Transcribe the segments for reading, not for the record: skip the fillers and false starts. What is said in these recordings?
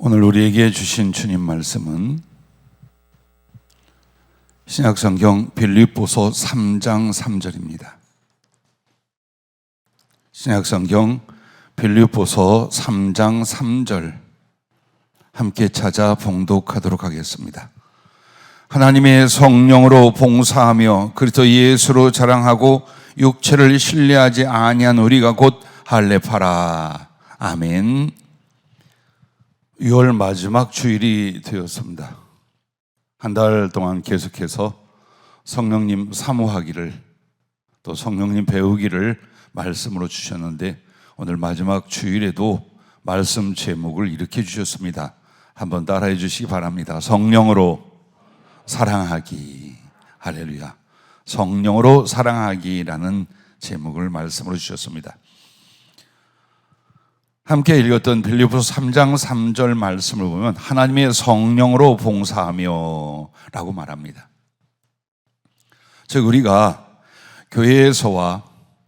오늘 우리에게 주신 주님 말씀은 신약성경 빌립보서 3장 3절입니다. 신약성경 빌립보서 3장 3절 함께 찾아 봉독하도록 하겠습니다. 하나님의 성령으로 봉사하며 그리스도 예수로 자랑하고 육체를 신뢰하지 아니한 우리가 곧 할례파라. 아멘. 6월 마지막 주일이 되었습니다. 한 달 동안 계속해서 성령님 사모하기를 또 성령님 배우기를 말씀으로 주셨는데 오늘 마지막 주일에도 말씀 제목을 이렇게 주셨습니다. 한번 따라해 주시기 바랍니다. 성령으로 사랑하기. 할렐루야. 성령으로 사랑하기라는 제목을 말씀으로 주셨습니다. 함께 읽었던 빌립보서 3장 3절 말씀을 보면 하나님의 성령으로 봉사하며 라고 말합니다. 즉 우리가 교회에서와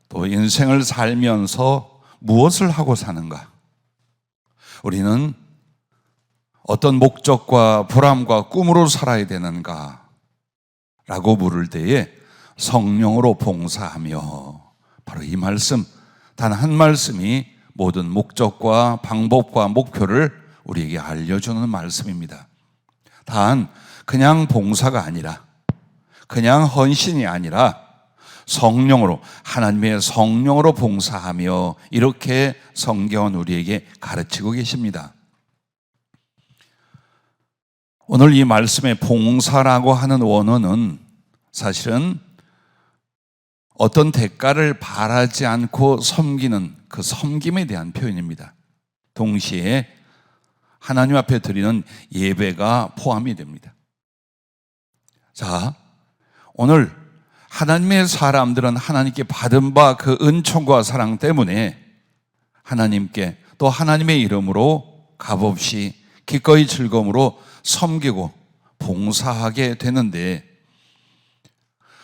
또 인생을 살면서 무엇을 하고 사는가? 우리는 어떤 목적과 보람과 꿈으로 살아야 되는가? 라고 물을 때에 성령으로 봉사하며, 바로 이 말씀, 단 한 말씀이 모든 목적과 방법과 목표를 우리에게 알려주는 말씀입니다. 단 그냥 봉사가 아니라, 그냥 헌신이 아니라 성령으로, 하나님의 성령으로 봉사하며, 이렇게 성경은 우리에게 가르치고 계십니다. 오늘 이 말씀의 봉사라고 하는 원어는 사실은 어떤 대가를 바라지 않고 섬기는 그 섬김에 대한 표현입니다. 동시에 하나님 앞에 드리는 예배가 포함이 됩니다. 자, 오늘 하나님의 사람들은 하나님께 받은 바 그 은총과 사랑 때문에 하나님께 또 하나님의 이름으로 값없이 기꺼이 즐거움으로 섬기고 봉사하게 되는데,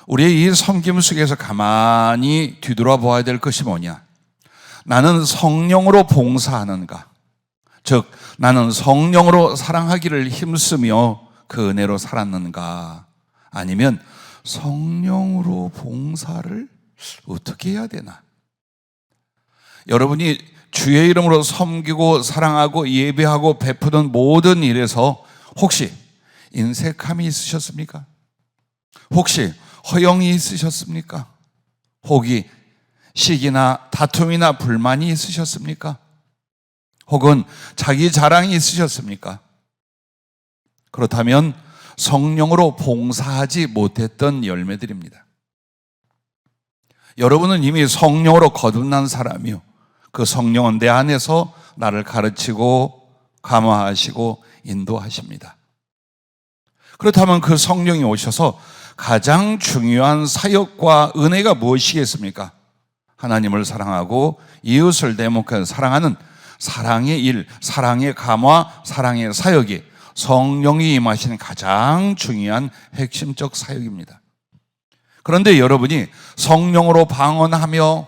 우리의 이 섬김 속에서 가만히 뒤돌아보아야 될 것이 뭐냐? 나는 성령으로 봉사하는가? 즉 나는 성령으로 사랑하기를 힘쓰며 그 은혜로 살았는가? 아니면 성령으로 봉사를 어떻게 해야 되나? 여러분이 주의 이름으로 섬기고 사랑하고 예배하고 베푸는 모든 일에서 혹시 인색함이 있으셨습니까? 혹시 허영이 있으셨습니까? 혹이 시기나 다툼이나 불만이 있으셨습니까? 혹은 자기 자랑이 있으셨습니까? 그렇다면 성령으로 봉사하지 못했던 열매들입니다. 여러분은 이미 성령으로 거듭난 사람이요, 그 성령은 내 안에서 나를 가르치고 감화하시고 인도하십니다. 그렇다면 그 성령이 오셔서 가장 중요한 사역과 은혜가 무엇이겠습니까? 하나님을 사랑하고 이웃을 대목하여 사랑하는 사랑의 일, 사랑의 감화, 사랑의 사역이 성령이 임하시는 가장 중요한 핵심적 사역입니다. 그런데 여러분이 성령으로 방언하며,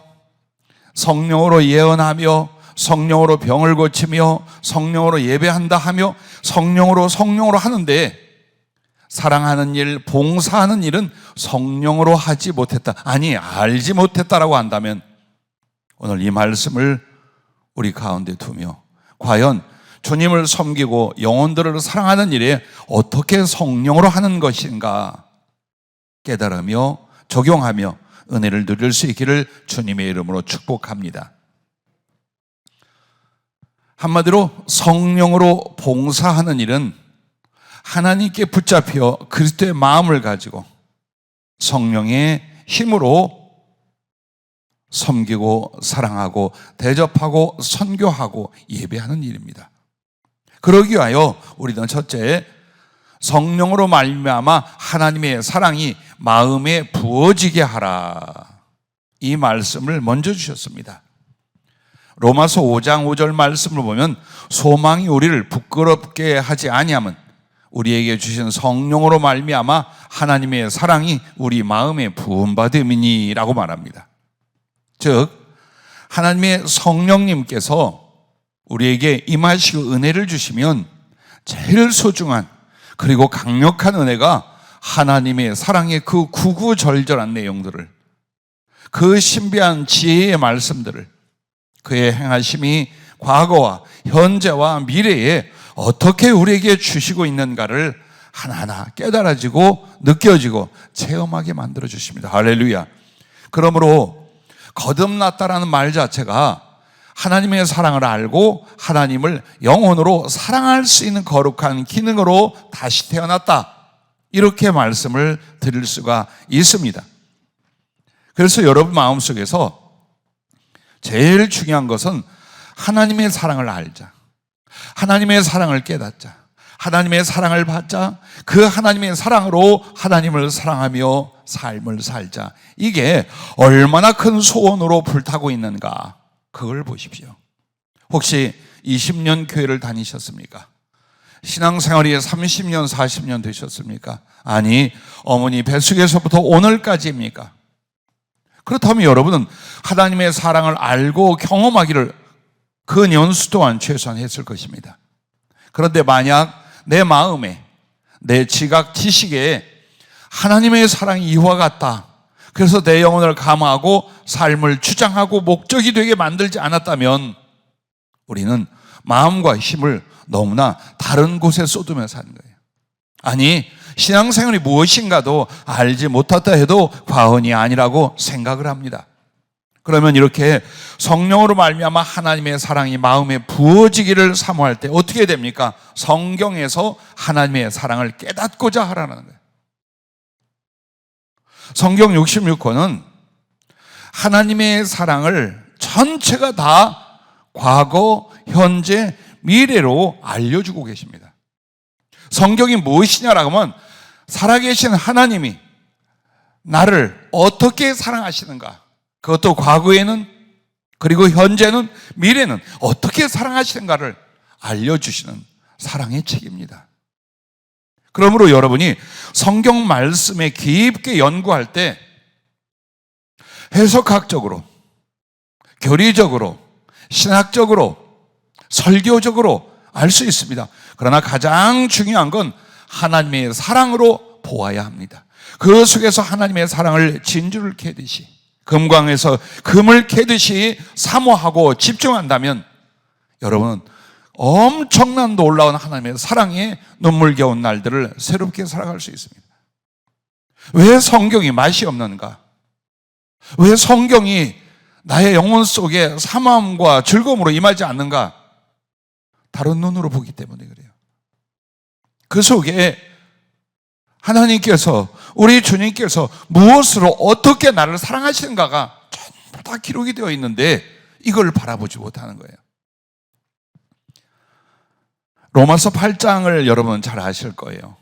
성령으로 예언하며, 성령으로 병을 고치며, 성령으로 예배한다 하며, 성령으로 하는데 사랑하는 일, 봉사하는 일은 성령으로 하지 못했다, 아니 알지 못했다라고 한다면 오늘 이 말씀을 우리 가운데 두며 과연 주님을 섬기고 영혼들을 사랑하는 일에 어떻게 성령으로 하는 것인가 깨달으며 적용하며 은혜를 누릴 수 있기를 주님의 이름으로 축복합니다. 한마디로 성령으로 봉사하는 일은 하나님께 붙잡혀 그리스도의 마음을 가지고 성령의 힘으로 섬기고 사랑하고 대접하고 선교하고 예배하는 일입니다. 그러기 위하여 우리는 첫째, 성령으로 말미암아 하나님의 사랑이 마음에 부어지게 하라, 이 말씀을 먼저 주셨습니다. 로마서 5장 5절 말씀을 보면 소망이 우리를 부끄럽게 하지 아니함은 우리에게 주신 성령으로 말미암아 하나님의 사랑이 우리 마음에 부음받음이니 라고 말합니다. 즉 하나님의 성령님께서 우리에게 임하시고 은혜를 주시면 제일 소중한 그리고 강력한 은혜가 하나님의 사랑의 그 구구절절한 내용들을, 그 신비한 지혜의 말씀들을, 그의 행하심이 과거와 현재와 미래에 어떻게 우리에게 주시고 있는가를 하나하나 깨달아지고 느껴지고 체험하게 만들어 주십니다. 할렐루야. 그러므로 거듭났다라는 말 자체가 하나님의 사랑을 알고 하나님을 영혼으로 사랑할 수 있는 거룩한 기능으로 다시 태어났다, 이렇게 말씀을 드릴 수가 있습니다. 그래서 여러분 마음속에서 제일 중요한 것은 하나님의 사랑을 알자, 하나님의 사랑을 깨닫자, 하나님의 사랑을 받자, 그 하나님의 사랑으로 하나님을 사랑하며 삶을 살자. 이게 얼마나 큰 소원으로 불타고 있는가, 그걸 보십시오. 혹시 20년 교회를 다니셨습니까? 신앙생활이 30년, 40년 되셨습니까? 아니, 어머니 뱃속에서부터 오늘까지입니까? 그렇다면 여러분은 하나님의 사랑을 알고 경험하기를 그 연수 또한 최소한 했을 것입니다. 그런데 만약 내 마음에, 내 지각 지식에 하나님의 사랑이 이와 같다, 그래서 내 영혼을 감화하고 삶을 주장하고 목적이 되게 만들지 않았다면 우리는 마음과 힘을 너무나 다른 곳에 쏟으며 사는 거예요. 아니, 신앙생활이 무엇인가도 알지 못했다 해도 과언이 아니라고 생각을 합니다. 그러면 이렇게 성령으로 말미암아 하나님의 사랑이 마음에 부어지기를 사모할 때 어떻게 됩니까? 성경에서 하나님의 사랑을 깨닫고자 하라는 거예요. 성경 66권은 하나님의 사랑을 전체가 다 과거, 현재, 미래로 알려주고 계십니다. 성경이 무엇이냐라고 하면 살아계신 하나님이 나를 어떻게 사랑하시는가, 그것도 과거에는, 그리고 현재는, 미래는 어떻게 사랑하시는가를 알려주시는 사랑의 책입니다. 그러므로 여러분이 성경 말씀에 깊게 연구할 때 해석학적으로, 교리적으로, 신학적으로, 설교적으로 알 수 있습니다. 그러나 가장 중요한 건 하나님의 사랑으로 보아야 합니다. 그 속에서 하나님의 사랑을 진주를 캐듯이, 금광에서 금을 캐듯이 사모하고 집중한다면 여러분은 엄청난 놀라운 하나님의 사랑에 눈물겨운 날들을 새롭게 살아갈 수 있습니다. 왜 성경이 맛이 없는가? 왜 성경이 나의 영혼 속에 사모함과 즐거움으로 임하지 않는가? 다른 눈으로 보기 때문에 그래요. 그 속에 하나님께서, 우리 주님께서 무엇으로 어떻게 나를 사랑하시는가가 전부 다 기록이 되어 있는데 이걸 바라보지 못하는 거예요. 로마서 8장을 여러분 잘 아실 거예요.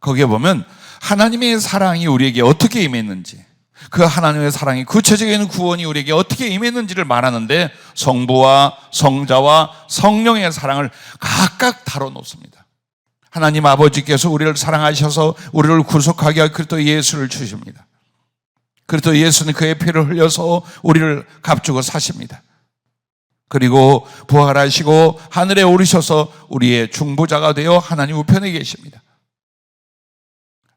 거기에 보면 하나님의 사랑이 우리에게 어떻게 임했는지, 그 하나님의 사랑이 구체적인 구원이 우리에게 어떻게 임했는지를 말하는데 성부와 성자와 성령의 사랑을 각각 다뤄놓습니다. 하나님 아버지께서 우리를 사랑하셔서 우리를 구속하게 할 그리스도 예수를 주십니다. 그리스도 예수는 그의 피를 흘려서 우리를 값주고 사십니다. 그리고 부활하시고 하늘에 오르셔서 우리의 중보자가 되어 하나님 우편에 계십니다.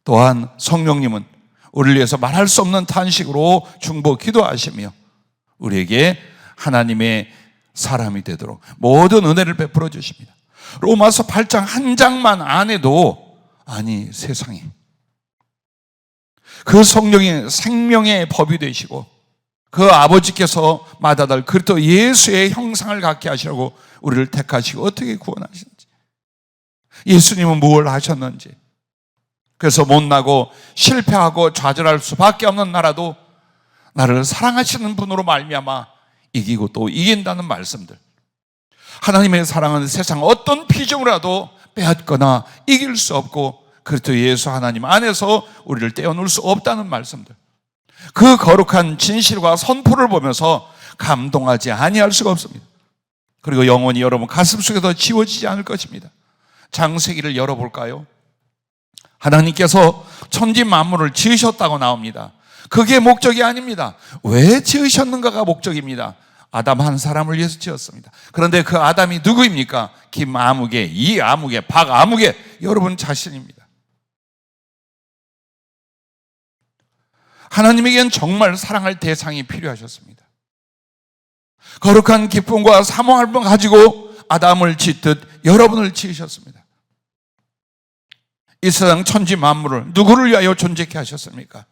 또한 성령님은 우리를 위해서 말할 수 없는 탄식으로 중보 기도하시며 우리에게 하나님의 사람이 되도록 모든 은혜를 베풀어 주십니다. 로마서 8장 한 장만 안 해도, 아니 세상에 그 성령이 생명의 법이 되시고 그 아버지께서 맡아달 그리스도 예수의 형상을 갖게 하시려고 우리를 택하시고 어떻게 구원하시는지, 예수님은 무엇을 하셨는지, 그래서 못나고 실패하고 좌절할 수밖에 없는 나라도 나를 사랑하시는 분으로 말미암아 이기고 또 이긴다는 말씀들, 하나님의 사랑은 세상 어떤 피조물이라도 빼앗거나 이길 수 없고 그리스도 예수 하나님 안에서 우리를 떼어놓을 수 없다는 말씀들, 그 거룩한 진실과 선포를 보면서 감동하지 아니할 수가 없습니다. 그리고 영원히 여러분 가슴속에서 지워지지 않을 것입니다. 창세기를 열어볼까요? 하나님께서 천지 만물을 지으셨다고 나옵니다. 그게 목적이 아닙니다. 왜 지으셨는가가 목적입니다. 아담 한 사람을 위해서 지었습니다. 그런데 그 아담이 누구입니까? 김아무개, 이아무개, 박아무개, 여러분 자신입니다. 하나님에겐 정말 사랑할 대상이 필요하셨습니다. 거룩한 기쁨과 사모함을 가지고 아담을 짓듯 여러분을 지으셨습니다. 이 세상 천지 만물을 누구를 위하여 존재케 하셨습니까?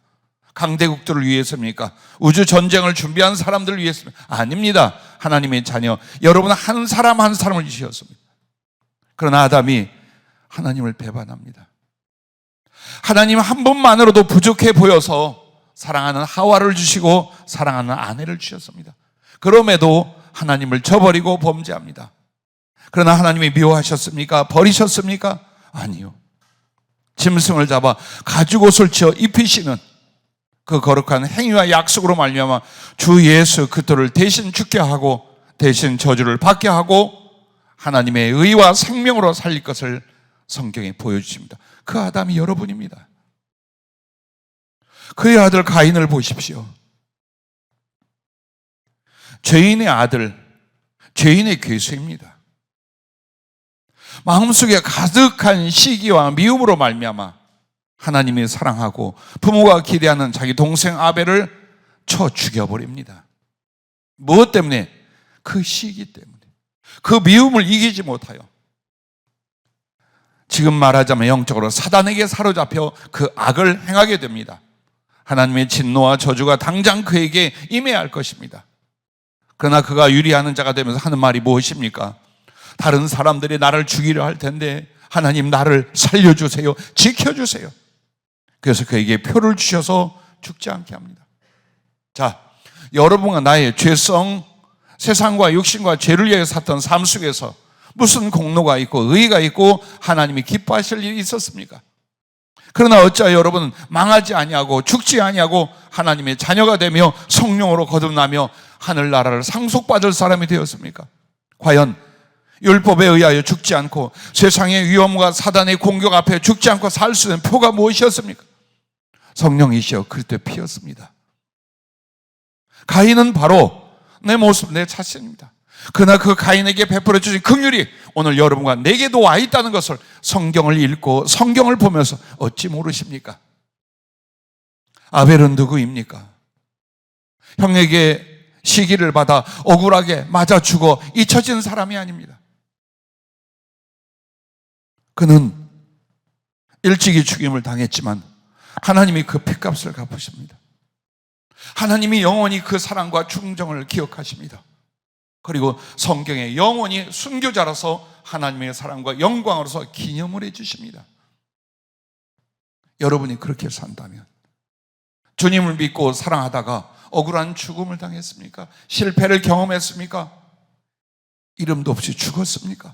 강대국들을 위해서입니까? 우주 전쟁을 준비한 사람들을 위해서입니까? 아닙니다. 하나님의 자녀 여러분 한 사람 한 사람을 지으셨습니다. 그러나 아담이 하나님을 배반합니다. 하나님 한 분만으로도 부족해 보여서 사랑하는 하와를 주시고 사랑하는 아내를 주셨습니다. 그럼에도 하나님을 저버리고 범죄합니다. 그러나 하나님이 미워하셨습니까? 버리셨습니까? 아니요. 짐승을 잡아 가죽옷을 지어 입히시는 그 거룩한 행위와 약속으로 말미암아 주 예수 그리스도를 대신 죽게 하고 대신 저주를 받게 하고 하나님의 의와 생명으로 살릴 것을 성경에 보여주십니다. 그 아담이 여러분입니다. 그의 아들 가인을 보십시오. 죄인의 아들, 죄인의 괴수입니다. 마음속에 가득한 시기와 미움으로 말미암아 하나님이 사랑하고 부모가 기대하는 자기 동생 아벨을 쳐 죽여버립니다. 무엇 때문에? 그 시기 때문에. 그 미움을 이기지 못하여 지금 말하자면 영적으로 사단에게 사로잡혀 그 악을 행하게 됩니다. 하나님의 진노와 저주가 당장 그에게 임해야 할 것입니다. 그러나 그가 유리하는 자가 되면서 하는 말이 무엇입니까? 다른 사람들이 나를 죽이려 할 텐데 하나님 나를 살려주세요. 지켜주세요. 그래서 그에게 표를 주셔서 죽지 않게 합니다. 자, 여러분과 나의 죄성, 세상과 육신과 죄를 위해 샀던 삶 속에서 무슨 공로가 있고 의의가 있고 하나님이 기뻐하실 일이 있었습니까? 그러나 어찌하여 여러분은 망하지 아니하고 죽지 아니하고 하나님의 자녀가 되며 성령으로 거듭나며 하늘나라를 상속받을 사람이 되었습니까? 과연 율법에 의하여 죽지 않고 세상의 위험과 사단의 공격 앞에 죽지 않고 살 수 있는 표가 무엇이었습니까? 성령이시여 그리스도의 피였습니다. 가인은 바로 내 모습, 내 자신입니다. 그러나 그 가인에게 베풀어 주신 긍휼이 오늘 여러분과 내게도 와 있다는 것을 성경을 읽고 성경을 보면서 어찌 모르십니까? 아벨은 누구입니까? 형에게 시기를 받아 억울하게 맞아 죽어 잊혀진 사람이 아닙니다. 그는 일찍이 죽임을 당했지만 하나님이 그 핏값을 갚으십니다. 하나님이 영원히 그 사랑과 충정을 기억하십니다. 그리고 성경에 영원히 순교자라서 하나님의 사랑과 영광으로서 기념을 해주십니다. 여러분이 그렇게 산다면 주님을 믿고 사랑하다가 억울한 죽음을 당했습니까? 실패를 경험했습니까? 이름도 없이 죽었습니까?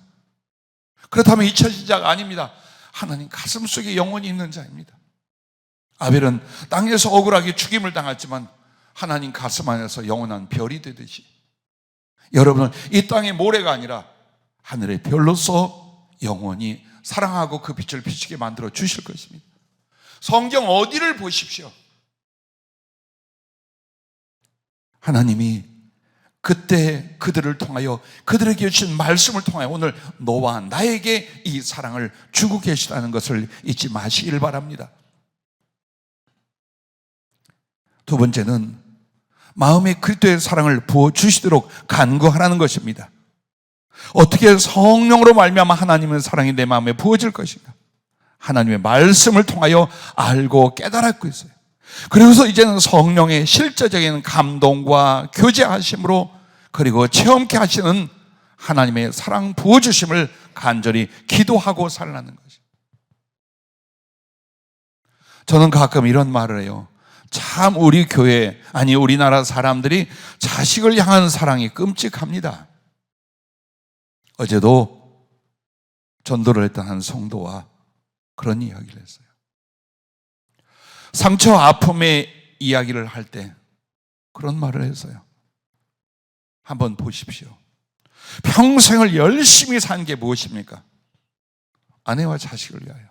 그렇다면 잊혀진 자가 아닙니다. 하나님 가슴 속에 영원히 있는 자입니다. 아벨은 땅에서 억울하게 죽임을 당했지만 하나님 가슴 안에서 영원한 별이 되듯이 여러분은 이 땅의 모래가 아니라 하늘의 별로서 영원히 사랑하고 그 빛을 비치게 만들어 주실 것입니다. 성경 어디를 보십시오. 하나님이 그때 그들을 통하여 그들에게 주신 말씀을 통하여 오늘 너와 나에게 이 사랑을 주고 계시다는 것을 잊지 마시길 바랍니다. 두 번째는 마음에 그리스도의 사랑을 부어주시도록 간구하라는 것입니다. 어떻게 성령으로 말미암아 하나님의 사랑이 내 마음에 부어질 것인가? 하나님의 말씀을 통하여 알고 깨달았고 있어요. 그래서 이제는 성령의 실제적인 감동과 교제하심으로 그리고 체험케 하시는 하나님의 사랑 부어주심을 간절히 기도하고 살라는 거죠. 저는 가끔 이런 말을 해요. 참 우리 교회, 아니 우리나라 사람들이 자식을 향한 사랑이 끔찍합니다. 어제도 전도를 했던 한 성도와 그런 이야기를 했어요. 상처 아픔의 이야기를 할 때 그런 말을 했어요. 한번 보십시오. 평생을 열심히 산 게 무엇입니까? 아내와 자식을 위하여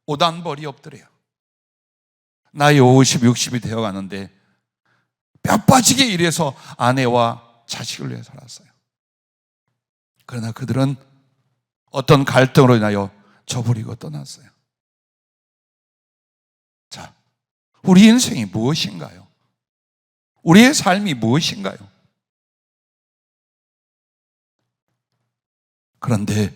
오단벌이 엎드려요. 나이 50, 60이 되어가는데 뼈 빠지게 일해서 아내와 자식을 위해 살았어요. 그러나 그들은 어떤 갈등으로 인하여 저버리고 떠났어요. 자, 우리 인생이 무엇인가요? 우리의 삶이 무엇인가요? 그런데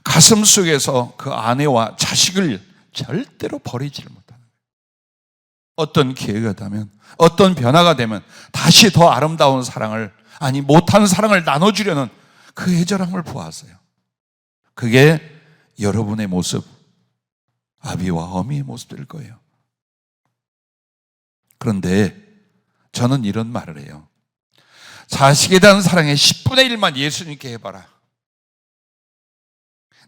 가슴 속에서 그 아내와 자식을 절대로 버리지를 못하는 거예요. 어떤 기회가 되면, 어떤 변화가 되면 다시 더 아름다운 사랑을, 아니 못한 사랑을 나눠주려는 그 애절함을 보았어요. 그게 여러분의 모습, 아비와 어미의 모습일 거예요. 그런데 저는 이런 말을 해요. 자식에 대한 사랑의 10분의 1만 예수님께 해봐라.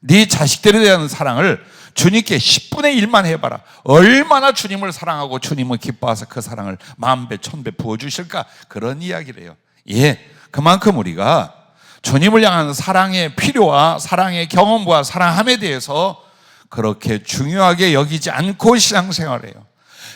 네 자식들에 대한 사랑을 주님께 10분의 1만 해봐라. 얼마나 주님을 사랑하고 주님을 기뻐해서 그 사랑을 만배 천배 부어주실까? 그런 이야기를 해요. 예, 그만큼 우리가 주님을 향한 사랑의 필요와 사랑의 경험과 사랑함에 대해서 그렇게 중요하게 여기지 않고 신앙생활을 해요.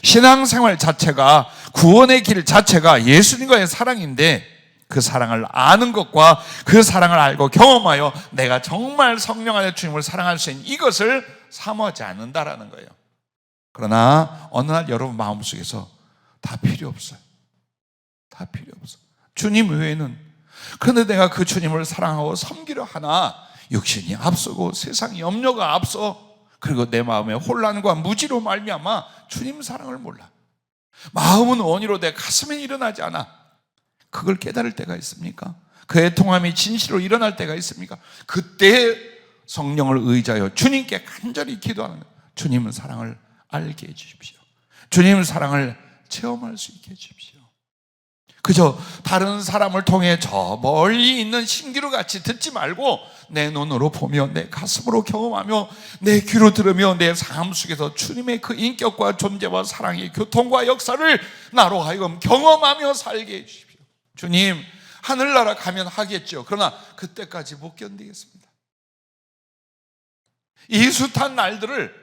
신앙생활 자체가, 구원의 길 자체가 예수님과의 사랑인데, 그 사랑을 아는 것과 그 사랑을 알고 경험하여 내가 정말 성령 안에 주님을 사랑할 수 있는 이것을 사모하지 않는다라는 거예요. 그러나 어느 날 여러분 마음속에서 다 필요 없어요. 다 필요 없어. 주님 외에는. 그런데 내가 그 주님을 사랑하고 섬기려 하나 육신이 앞서고 세상 염려가 앞서, 그리고 내 마음의 혼란과 무지로 말미암아 주님 사랑을 몰라. 마음은 원이로 내 가슴에 일어나지 않아. 그걸 깨달을 때가 있습니까? 그 애통함이 진실로 일어날 때가 있습니까? 그때 성령을 의지하여 주님께 간절히 기도하는 거예요. 주님은 사랑을 알게 해주십시오. 주님 사랑을 체험할 수 있게 해주십시오. 그저 다른 사람을 통해 저 멀리 있는 신기루 같이 듣지 말고 내 눈으로 보며 내 가슴으로 경험하며 내 귀로 들으며 내 삶 속에서 주님의 그 인격과 존재와 사랑의 교통과 역사를 나로 하여금 경험하며 살게 해주십시오. 주님, 하늘나라 가면 하겠죠. 그러나 그때까지 못 견디겠습니다. 이 숱한 날들을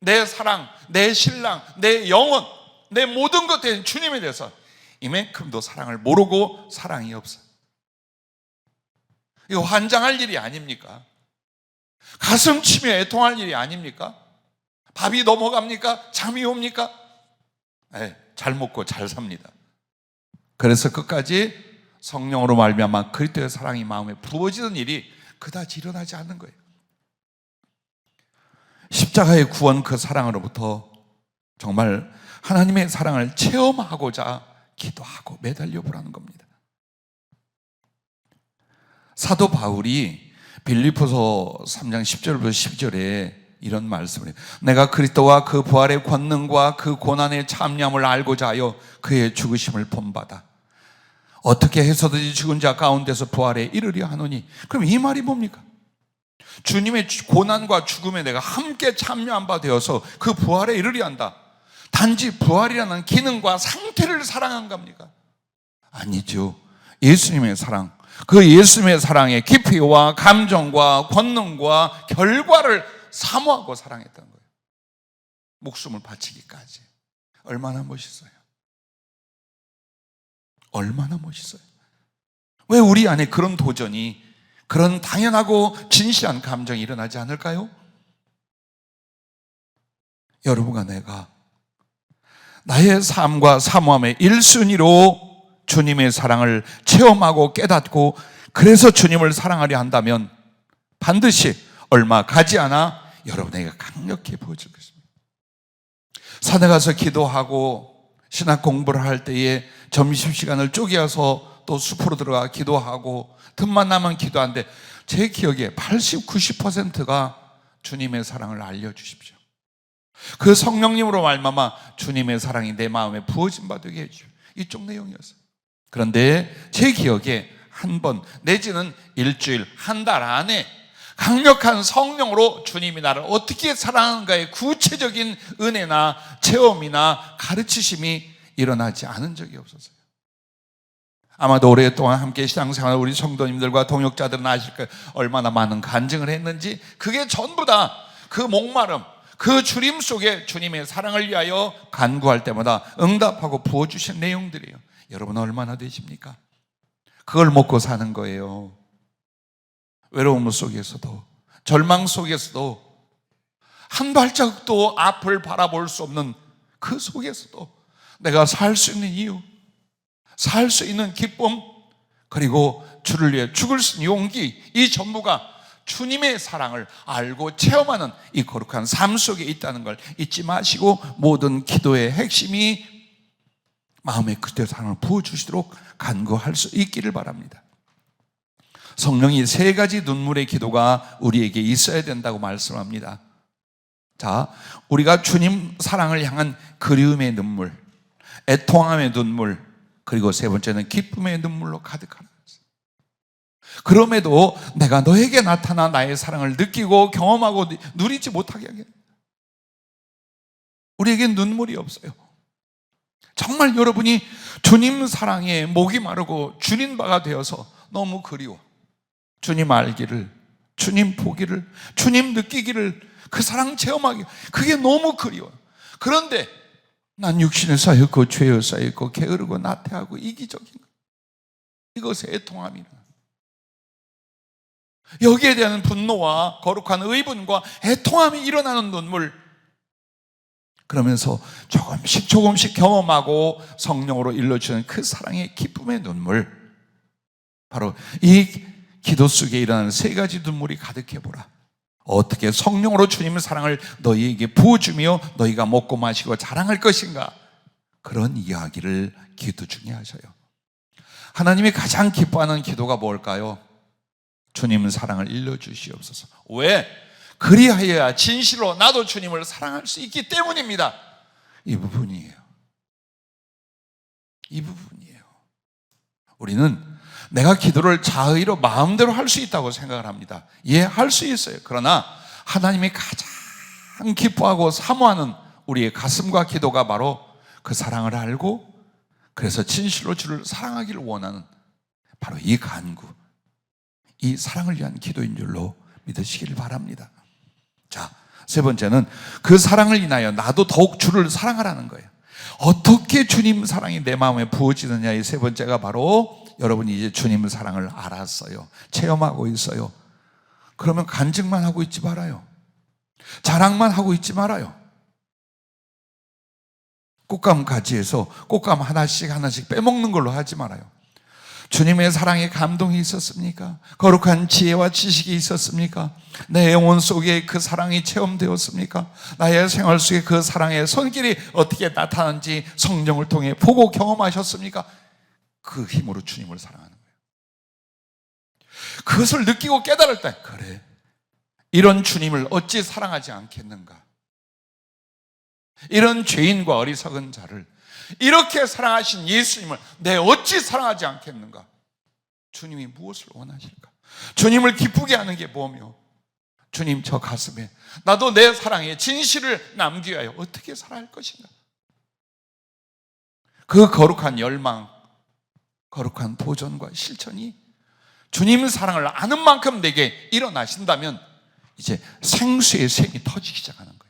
내 사랑, 내 신랑, 내 영혼, 내 모든 것 된 주님에 대해서 이만큼도 사랑을 모르고 사랑이 없어요. 이거 환장할 일이 아닙니까? 가슴 치며 애통할 일이 아닙니까? 밥이 넘어갑니까? 잠이 옵니까? 네, 잘 먹고 잘 삽니다. 그래서 끝까지 성령으로 말미암아 그리스도의 사랑이 마음에 부어지는 일이 그다지 일어나지 않는 거예요. 십자가의 구원 그 사랑으로부터 정말 하나님의 사랑을 체험하고자 기도하고 매달려 보라는 겁니다. 사도 바울이 빌립보서 3장 10절부터 12절에 이런 말씀을 해요. 내가 그리스도와 그 부활의 권능과 그 고난의 참념을 알고자 하여 그의 죽으심을 본받아 어떻게 해서든지 죽은 자 가운데서 부활에 이르려 하노니. 그럼 이 말이 뭡니까? 주님의 고난과 죽음에 내가 함께 참여한 바 되어서 그 부활에 이르려 한다. 단지 부활이라는 기능과 상태를 사랑한 겁니까? 아니죠. 예수님의 사랑, 그 예수님의 사랑의 깊이와 감정과 권능과 결과를 사모하고 사랑했던 거예요. 목숨을 바치기까지. 얼마나 멋있어요. 얼마나 멋있어요. 왜 우리 안에 그런 도전이, 그런 당연하고 진실한 감정이 일어나지 않을까요? 여러분과 내가 나의 삶과 사모함의 1순위로 주님의 사랑을 체험하고 깨닫고 그래서 주님을 사랑하려 한다면 반드시 얼마 가지 않아 여러분에게 강력히 보여줄 것입니다. 산에 가서 기도하고 신학 공부를 할 때에 점심시간을 쪼개어서 또 숲으로 들어가 기도하고 틈만 나면 기도하는데 제 기억에 80, 90%가 주님의 사랑을 알려주십시오. 그 성령님으로 말미암아 주님의 사랑이 내 마음에 부어진 바 되게 해주십시오. 이쪽 내용이었어요. 그런데 제 기억에 한 번 내지는 일주일, 한 달 안에 강력한 성령으로 주님이 나를 어떻게 사랑하는가의 구체적인 은혜나 체험이나 가르치심이 일어나지 않은 적이 없었어요. 아마도 오랫동안 함께 신앙생활 우리 성도님들과 동역자들은 아실 거예요. 얼마나 많은 간증을 했는지. 그게 전부 다 그 목마름, 그 주림 속에 주님의 사랑을 위하여 간구할 때마다 응답하고 부어주신 내용들이에요. 여러분 얼마나 되십니까? 그걸 먹고 사는 거예요. 외로움 속에서도, 절망 속에서도, 한 발자국도 앞을 바라볼 수 없는 그 속에서도 내가 살 수 있는 이유, 살 수 있는 기쁨, 그리고 주를 위해 죽을 수 있는 용기, 이 전부가 주님의 사랑을 알고 체험하는 이 거룩한 삶 속에 있다는 걸 잊지 마시고, 모든 기도의 핵심이 마음에 그때 사랑을 부어주시도록 간구할 수 있기를 바랍니다. 성령이 세 가지 눈물의 기도가 우리에게 있어야 된다고 말씀합니다. 자, 우리가 주님 사랑을 향한 그리움의 눈물, 애통함의 눈물, 그리고 세 번째는 기쁨의 눈물로 가득하는 것입니다. 그럼에도 내가 너에게 나타나 나의 사랑을 느끼고 경험하고 누리지 못하게 하겠다. 우리에겐 눈물이 없어요. 정말 여러분이 주님 사랑에 목이 마르고 주님 바가 되어서 너무 그리워, 주님 알기를, 주님 보기를, 주님 느끼기를, 그 사랑 체험하기, 그게 너무 그리워요. 그런데 난 육신에 쌓였고 죄에 쌓였고 게으르고 나태하고 이기적인 것, 이것에 애통함이라, 여기에 대한 분노와 거룩한 의분과 애통함이 일어나는 눈물, 그러면서 조금씩 경험하고 성령으로 일러주는 그 사랑의 기쁨의 눈물, 바로 이 기도 속에 일어나는 세 가지 눈물이 가득해보라. 어떻게 성령으로 주님의 사랑을 너희에게 부어주며 너희가 먹고 마시고 자랑할 것인가, 그런 이야기를 기도 중에 하셔요. 하나님이 가장 기뻐하는 기도가 뭘까요? 주님 사랑을 일러주시옵소서. 왜? 그리하여야 진실로 나도 주님을 사랑할 수 있기 때문입니다. 이 부분이에요. 이 부분이에요. 우리는 내가 기도를 자의로 마음대로 할 수 있다고 생각을 합니다. 예, 할 수 있어요. 그러나 하나님이 가장 기뻐하고 사모하는 우리의 가슴과 기도가 바로 그 사랑을 알고, 그래서 진실로 주를 사랑하기를 원하는 바로 이 간구, 이 사랑을 위한 기도인 줄로 믿으시기를 바랍니다. 자, 세 번째는 그 사랑을 인하여 나도 더욱 주를 사랑하라는 거예요. 어떻게 주님 사랑이 내 마음에 부어지느냐, 이 세 번째가 바로 여러분이 이제 주님의 사랑을 알았어요, 체험하고 있어요. 그러면 간증만 하고 있지 말아요. 자랑만 하고 있지 말아요. 꽃감 가지에서 꽃감 하나씩 빼먹는 걸로 하지 말아요. 주님의 사랑에 감동이 있었습니까? 거룩한 지혜와 지식이 있었습니까? 내 영혼 속에 그 사랑이 체험되었습니까? 나의 생활 속에 그 사랑의 손길이 어떻게 나타나는지 성령을 통해 보고 경험하셨습니까? 그 힘으로 주님을 사랑하는 거예요. 그것을 느끼고 깨달을 때, 그래, 이런 주님을 어찌 사랑하지 않겠는가? 이런 죄인과 어리석은 자를 이렇게 사랑하신 예수님을 내 어찌 사랑하지 않겠는가? 주님이 무엇을 원하실까? 주님을 기쁘게 하는 게 뭐며, 주님 저 가슴에 나도 내 사랑의 진실을 남기게 하여 어떻게 살아야 할 것인가? 그 거룩한 열망, 거룩한 도전과 실천이 주님의 사랑을 아는 만큼 내게 일어나신다면 이제 생수의 샘이 터지기 시작하는 거예요.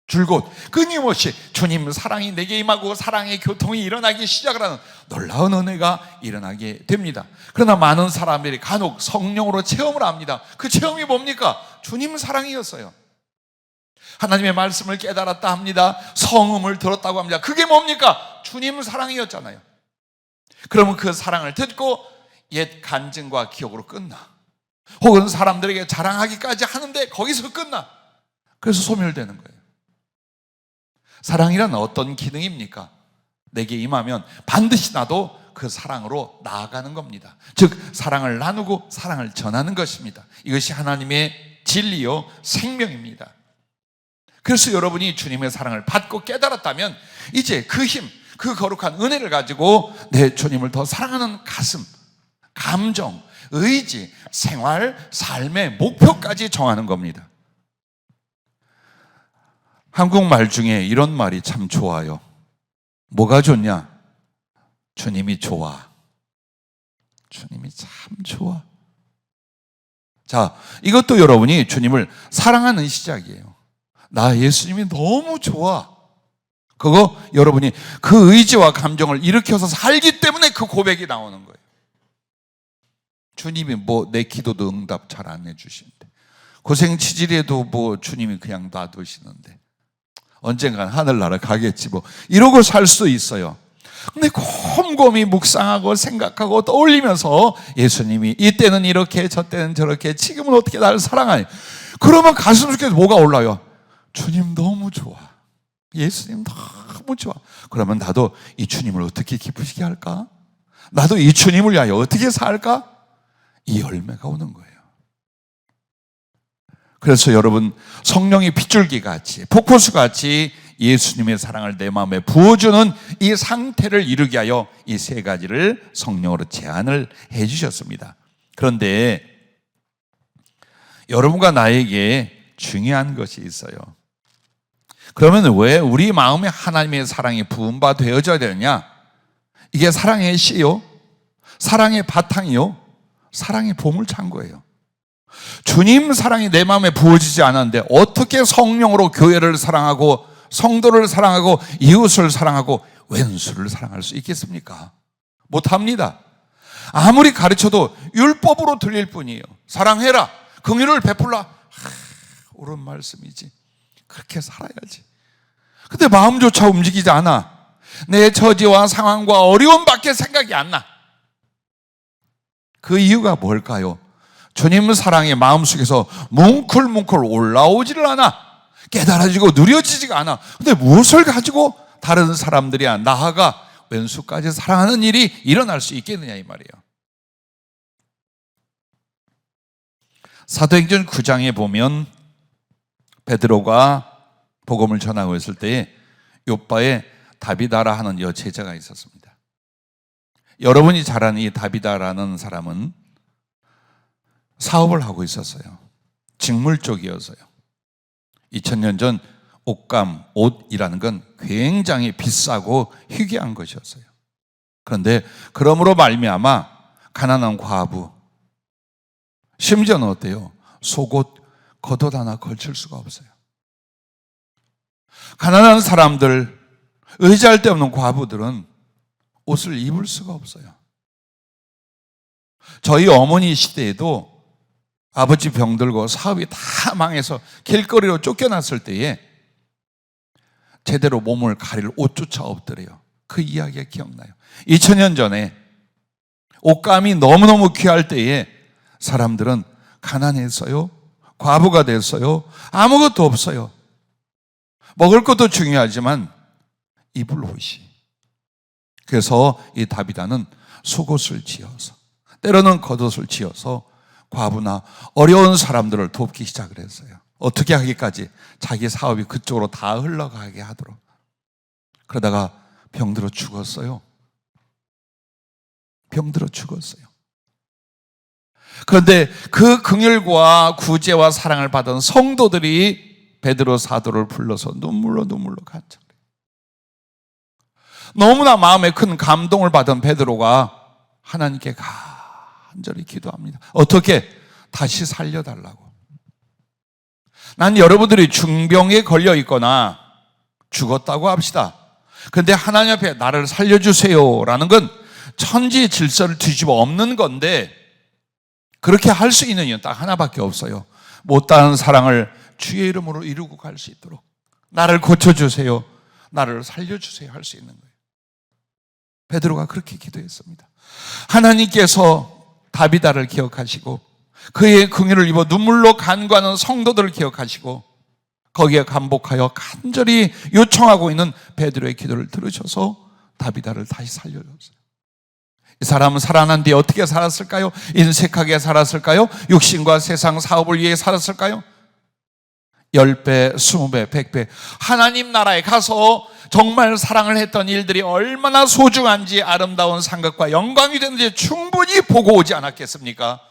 줄곧 끊임없이 주님 사랑이 내게 임하고 사랑의 교통이 일어나기 시작을 하는 놀라운 은혜가 일어나게 됩니다. 그러나 많은 사람들이 간혹 성령으로 체험을 합니다. 그 체험이 뭡니까? 주님 사랑이었어요. 하나님의 말씀을 깨달았다 합니다. 성음을 들었다고 합니다. 그게 뭡니까? 주님 사랑이었잖아요. 그러면 그 사랑을 듣고 옛 간증과 기억으로 끝나, 혹은 사람들에게 자랑하기까지 하는데 거기서 끝나. 그래서 소멸되는 거예요. 사랑이란 어떤 기능입니까? 내게 임하면 반드시 나도 그 사랑으로 나아가는 겁니다. 즉 사랑을 나누고 사랑을 전하는 것입니다. 이것이 하나님의 진리요 생명입니다. 그래서 여러분이 주님의 사랑을 받고 깨달았다면 이제 그 힘, 그 거룩한 은혜를 가지고 내 주님을 더 사랑하는 가슴, 감정, 의지, 생활, 삶의 목표까지 정하는 겁니다. 한국말 중에 이런 말이 참 좋아요. 뭐가 좋냐? 주님이 좋아. 주님이 참 좋아. 자, 이것도 여러분이 주님을 사랑하는 시작이에요. 나 예수님이 너무 좋아. 그거 여러분이 그 의지와 감정을 일으켜서 살기 때문에 그 고백이 나오는 거예요. 주님이 뭐 내 기도도 응답 잘 안 해주시는데, 고생치질해도 뭐 주님이 그냥 놔두시는데 언젠간 하늘나라 가겠지 뭐 이러고 살 수도 있어요. 근데 곰곰이 묵상하고 생각하고 떠올리면서 예수님이 이때는 이렇게 저때는 저렇게 지금은 어떻게 나를 사랑하니, 그러면 가슴속에 뭐가 올라요? 주님 너무 좋아, 예수님 너무 좋아. 그러면 나도 이 주님을 어떻게 기쁘시게 할까? 나도 이 주님을 위하여 어떻게 살까? 이 열매가 오는 거예요. 그래서 여러분, 성령이 빗줄기 같이 폭포수 같이 예수님의 사랑을 내 마음에 부어주는 이 상태를 이루게 하여 이 세 가지를 성령으로 제안을 해 주셨습니다. 그런데 여러분과 나에게 중요한 것이 있어요. 그러면 왜 우리 마음에 하나님의 사랑이 부음바 되어져야 되느냐? 이게 사랑의 씨요, 사랑의 바탕이요, 사랑의 보물창고예요. 주님 사랑이 내 마음에 부어지지 않았는데 어떻게 성령으로 교회를 사랑하고 성도를 사랑하고 이웃을 사랑하고 왼수를 사랑할 수 있겠습니까? 못합니다. 아무리 가르쳐도 율법으로 들릴 뿐이에요. 사랑해라, 긍휼을 베풀라, 옳은 말씀이지, 그렇게 살아야지. 근데 마음조차 움직이지 않아. 내 처지와 상황과 어려움밖에 생각이 안 나. 그 이유가 뭘까요? 주님 사랑이 마음속에서 뭉클뭉클 올라오지를 않아. 깨달아지고 누려지지가 않아. 근데 무엇을 가지고 다른 사람들이야 나아가 왼수까지 사랑하는 일이 일어날 수 있겠느냐 이 말이에요. 사도행전 9장에 보면 베드로가 복음을 전하고 있을 때에 요바에 다비다라 하는 여제자가 있었습니다. 여러분이 잘 아는 이 다비다라는 사람은 사업을 하고 있었어요. 직물 쪽이어서요. 2000년 전 옷감, 옷이라는 건 굉장히 비싸고 희귀한 것이었어요. 그런데 그러므로 말미암아 가난한 과부, 심지어는 어때요? 속옷, 겉옷 하나 걸칠 수가 없어요. 가난한 사람들, 의지할 데 없는 과부들은 옷을 입을 수가 없어요. 저희 어머니 시대에도 아버지 병들고 사업이 다 망해서 길거리로 쫓겨났을 때에 제대로 몸을 가릴 옷조차 없더래요. 그 이야기가 기억나요. 2000년 전에 옷감이 너무너무 귀할 때에 사람들은 가난했어요. 과부가 됐어요. 아무것도 없어요. 먹을 것도 중요하지만 입을 옷이. 그래서 이 다비다는 속옷을 지어서, 때로는 겉옷을 지어서 과부나 어려운 사람들을 돕기 시작을 했어요. 어떻게 하기까지? 자기 사업이 그쪽으로 다 흘러가게 하도록. 그러다가 병들어 죽었어요. 병들어 죽었어요. 그런데 그 긍휼과 구제와 사랑을 받은 성도들이 베드로 사도를 불러서 눈물로 간척해요. 너무나 마음에 큰 감동을 받은 베드로가 하나님께 간절히 기도합니다. 어떻게? 다시 살려달라고. 난 여러분들이 중병에 걸려 있거나 죽었다고 합시다. 그런데 하나님 앞에 나를 살려주세요라는 건 천지 질서를 뒤집어 엎는 건데, 그렇게 할 수 있는 이유는 딱 하나밖에 없어요. 못다한 사랑을 주의 이름으로 이루고 갈 수 있도록 나를 고쳐주세요, 나를 살려주세요 할 수 있는 거예요. 베드로가 그렇게 기도했습니다. 하나님께서 다비다를 기억하시고 그의 긍휼을 입어 눈물로 간구하는 성도들을 기억하시고 거기에 감복하여 간절히 요청하고 있는 베드로의 기도를 들으셔서 다비다를 다시 살려줬어요. 이 사람은 살아난 뒤에 어떻게 살았을까요? 인색하게 살았을까요? 육신과 세상 사업을 위해 살았을까요? 10배, 20배, 100배 하나님 나라에 가서 정말 사랑을 했던 일들이 얼마나 소중한지, 아름다운 상급과 영광이 되는지 충분히 보고 오지 않았겠습니까?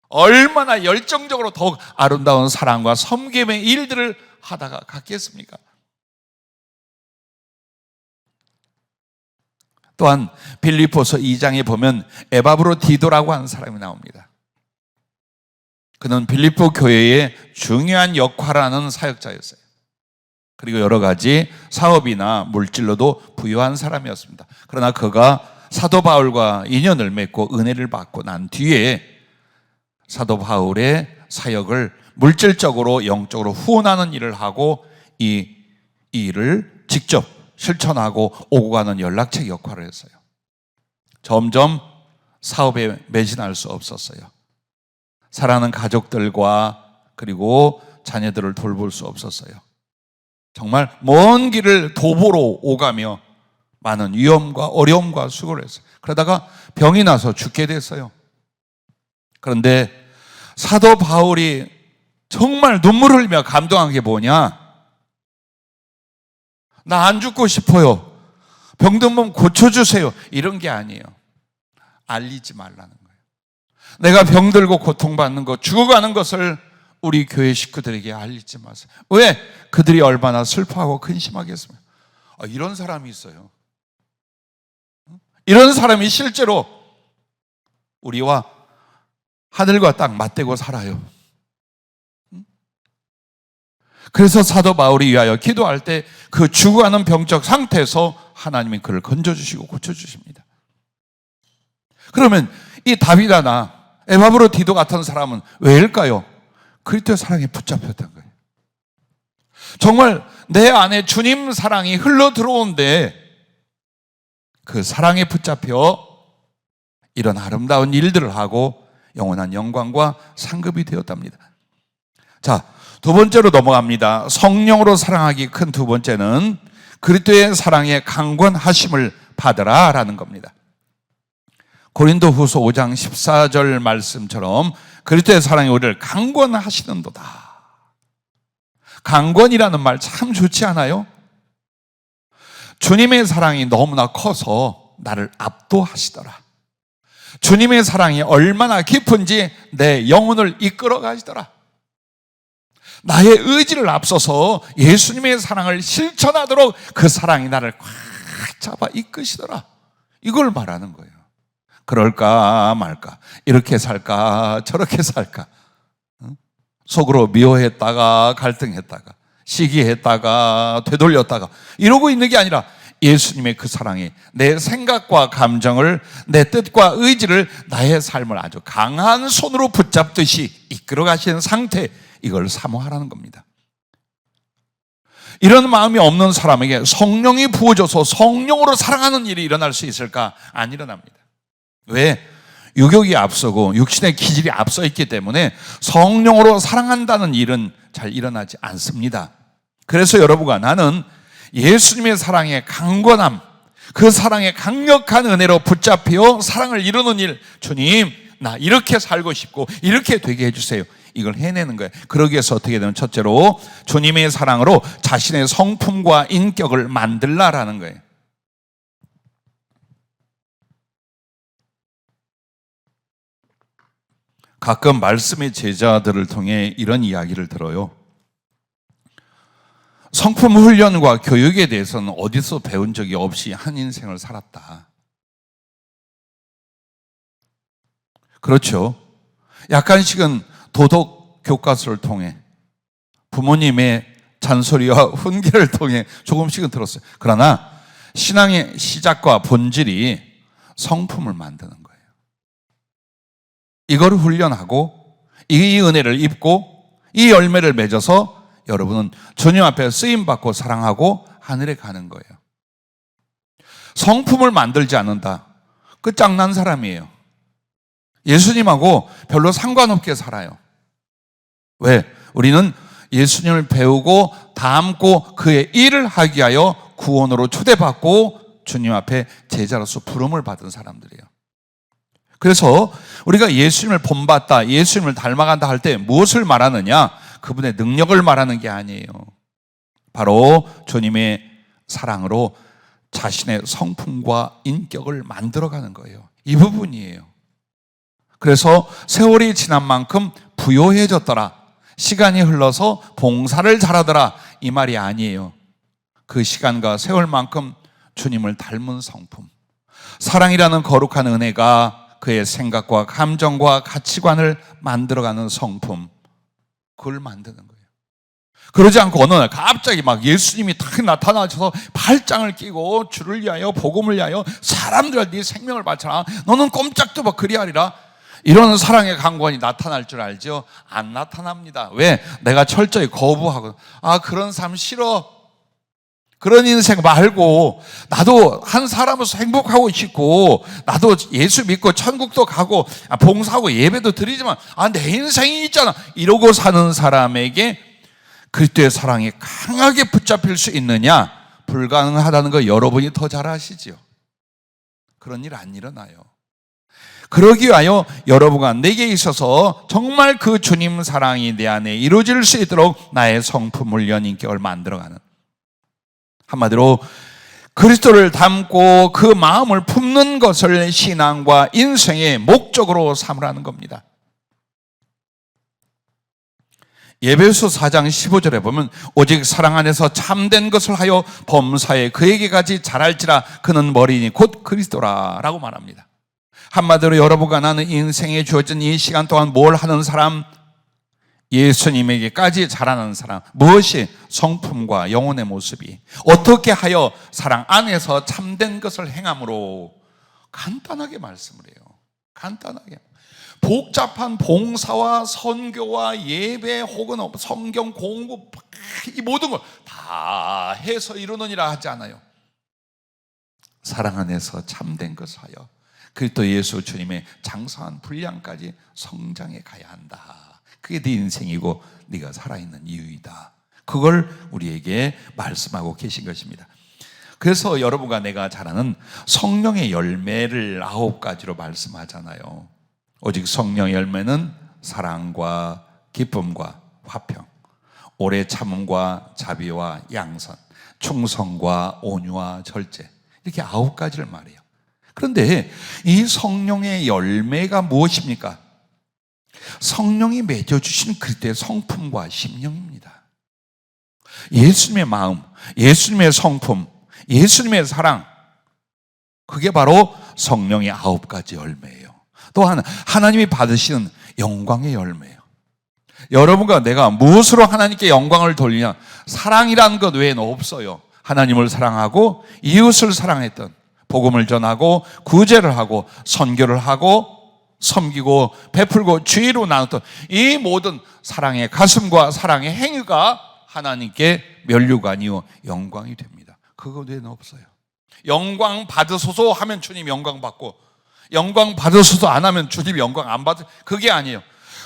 얼마나 열정적으로 더욱 아름다운 사랑과 섬김의 일들을 하다가 갔겠습니까? 또한 빌립보서 2장에 보면 에바브로디도라고 하는 사람이 나옵니다. 그는 빌립보 교회의 중요한 역할을 하는 사역자였어요. 그리고 여러 가지 사업이나 물질로도 부유한 사람이었습니다. 그러나 그가 사도 바울과 인연을 맺고 은혜를 받고 난 뒤에 사도 바울의 사역을 물질적으로 영적으로 후원하는 일을 하고 이 일을 직접 실천하고 오고 가는 연락책 역할을 했어요. 점점 사업에 매진할 수 없었어요. 사랑하는 가족들과 그리고 자녀들을 돌볼 수 없었어요. 정말 먼 길을 도보로 오가며 많은 위험과 어려움과 수고를 했어요. 그러다가 병이 나서 죽게 됐어요. 그런데 사도 바울이 정말 눈물 흘리며 감동한 게 뭐냐? 나 안 죽고 싶어요. 병든 몸 고쳐주세요. 이런 게 아니에요. 알리지 말라는 거예요. 내가 병들고 고통받는 것, 죽어가는 것을 우리 교회 식구들에게 알리지 마세요. 왜? 그들이 얼마나 슬퍼하고 근심하겠습니까? 이런 사람이 있어요. 이런 사람이 실제로 우리와 하늘과 땅 맞대고 살아요. 그래서 사도 바울이 위하여 기도할 때 그 죽어가는 병적 상태에서 하나님이 그를 건져주시고 고쳐주십니다. 그러면 이 다비다나 에바브로디도 같은 사람은 왜일까요? 그리스도의 사랑에 붙잡혔던 거예요. 정말 내 안에 주님 사랑이 흘러 들어오는데 그 사랑에 붙잡혀 이런 아름다운 일들을 하고 영원한 영광과 상급이 되었답니다. 자, 두 번째로 넘어갑니다. 성령으로 사랑하기 큰 두 번째는 그리스도의 사랑에 강권하심을 받으라라는 겁니다. 고린도후서 5장 14절 말씀처럼 그리스도의 사랑이 우리를 강권하시는도다. 강권이라는 말 참 좋지 않아요? 주님의 사랑이 너무나 커서 나를 압도하시더라. 주님의 사랑이 얼마나 깊은지 내 영혼을 이끌어 가시더라. 나의 의지를 앞서서 예수님의 사랑을 실천하도록 그 사랑이 나를 꽉 잡아 이끄시더라. 이걸 말하는 거예요. 그럴까 말까, 이렇게 살까 저렇게 살까, 속으로 미워했다가 갈등했다가 시기했다가 되돌렸다가 이러고 있는 게 아니라 예수님의 그 사랑이 내 생각과 감정을, 내 뜻과 의지를, 나의 삶을 아주 강한 손으로 붙잡듯이 이끌어 가시는 상태, 이걸 사모하라는 겁니다. 이런 마음이 없는 사람에게 성령이 부어져서 성령으로 사랑하는 일이 일어날 수 있을까? 안 일어납니다. 왜? 유욕이 앞서고 육신의 기질이 앞서 있기 때문에 성령으로 사랑한다는 일은 잘 일어나지 않습니다. 그래서 여러분과 나는 예수님의 사랑의 강권함, 그 사랑의 강력한 은혜로 붙잡혀 사랑을 이루는 일, 주님 나 이렇게 살고 싶고 이렇게 되게 해주세요. 이걸 해내는 거예요. 그러기 위해서 어떻게 되면 첫째로 주님의 사랑으로 자신의 성품과 인격을 만들라라는 거예요. 가끔 말씀의 제자들을 통해 이런 이야기를 들어요. 성품 훈련과 교육에 대해서는 어디서 배운 적이 없이 한 인생을 살았다. 그렇죠. 약간씩은 도덕 교과서를 통해 부모님의 잔소리와 훈계를 통해 조금씩은 들었어요. 그러나 신앙의 시작과 본질이 성품을 만드는 거예요. 이걸 훈련하고 이 은혜를 입고 이 열매를 맺어서 여러분은 주님 앞에 쓰임받고 사랑하고 하늘에 가는 거예요. 성품을 만들지 않는다. 끝장난 사람이에요. 예수님하고 별로 상관없게 살아요. 왜? 우리는 예수님을 배우고 닮고 그의 일을 하기 위하여 구원으로 초대받고 주님 앞에 제자로서 부름을 받은 사람들이에요. 그래서 우리가 예수님을 본받다, 예수님을 닮아간다 할 때 무엇을 말하느냐? 그분의 능력을 말하는 게 아니에요. 바로 주님의 사랑으로 자신의 성품과 인격을 만들어가는 거예요. 이 부분이에요. 그래서 세월이 지난 만큼 부요해졌더라, 시간이 흘러서 봉사를 잘하더라, 이 말이 아니에요. 그 시간과 세월만큼 주님을 닮은 성품, 사랑이라는 거룩한 은혜가 그의 생각과 감정과 가치관을 만들어가는 성품, 그걸 만드는 거예요. 그러지 않고 어느 날 갑자기 막 예수님이 탁 나타나셔서 팔짱을 끼고 주를 위하여 복음을 위하여 사람들과 네 생명을 바쳐라. 너는 꼼짝도 막 그리하리라. 이런 사랑의 강권이 나타날 줄 알죠? 안 나타납니다. 왜? 내가 철저히 거부하고 그런 삶 싫어. 그런 인생 말고 나도 한 사람으로서 행복하고 싶고 나도 예수 믿고 천국도 가고 봉사하고 예배도 드리지만 내 인생이 있잖아. 이러고 사는 사람에게 그리스도의 사랑이 강하게 붙잡힐 수 있느냐? 불가능하다는 거 여러분이 더 잘 아시죠? 그런 일 안 일어나요. 그러기 위하여 여러분과 내게 있어서 정말 그 주님 사랑이 내 안에 이루어질 수 있도록 나의 성품, 훈련, 인격을 만들어가는, 한마디로 그리스도를 닮고 그 마음을 품는 것을 신앙과 인생의 목적으로 삼으라는 겁니다. 에베소 4장 15절에 보면 오직 사랑 안에서 참된 것을 하여 범사에 그에게까지 자랄지라 그는 머리니 곧 그리스도라 라고 말합니다. 한마디로 여러분과 나는 인생에 주어진 이 시간 동안 뭘 하는 사람? 예수님에게까지 자라는 사람. 무엇이? 성품과 영혼의 모습이 어떻게 하여 사랑 안에서 참된 것을 행함으로. 간단하게 말씀을 해요. 간단하게. 복잡한 봉사와 선교와 예배 혹은 성경 공부 이 모든 걸 다 해서 이루느니라 하지 않아요. 사랑 안에서 참된 것을 하여 그리스도 예수 주님의 장성한 분량까지 성장해 가야 한다. 그게 네 인생이고 네가 살아있는 이유이다. 그걸 우리에게 말씀하고 계신 것입니다. 그래서 여러분과 내가 잘하는 성령의 열매를 9가지로 말씀하잖아요. 오직 성령의 열매는 사랑과 기쁨과 화평, 오래 참음과 자비와 양선, 충성과 온유와 절제, 이렇게 9가지를 말해요. 그런데 이 성령의 열매가 무엇입니까? 성령이 맺어주신 그리스도의 성품과 심령입니다. 예수님의 마음, 예수님의 성품, 예수님의 사랑, 그게 바로 성령의 9가지 열매예요. 또한 하나님이 받으시는 영광의 열매예요. 여러분과 내가 무엇으로 하나님께 영광을 돌리냐? 사랑이라는 것 외에는 없어요. 하나님을 사랑하고 이웃을 사랑했던, 복음을 전하고 구제를 하고 선교를 하고 섬기고 베풀고 주의로 나눴던 이 모든 사랑의 가슴과 사랑의 행위가 하나님께 면류관이요 영광이 됩니다. 그거 외에는 없어요. 영광 받으소서 하면 주님 영광 받고, 영광 받으소서 안 하면 주님 영광 안 받으. 그게 아니에요.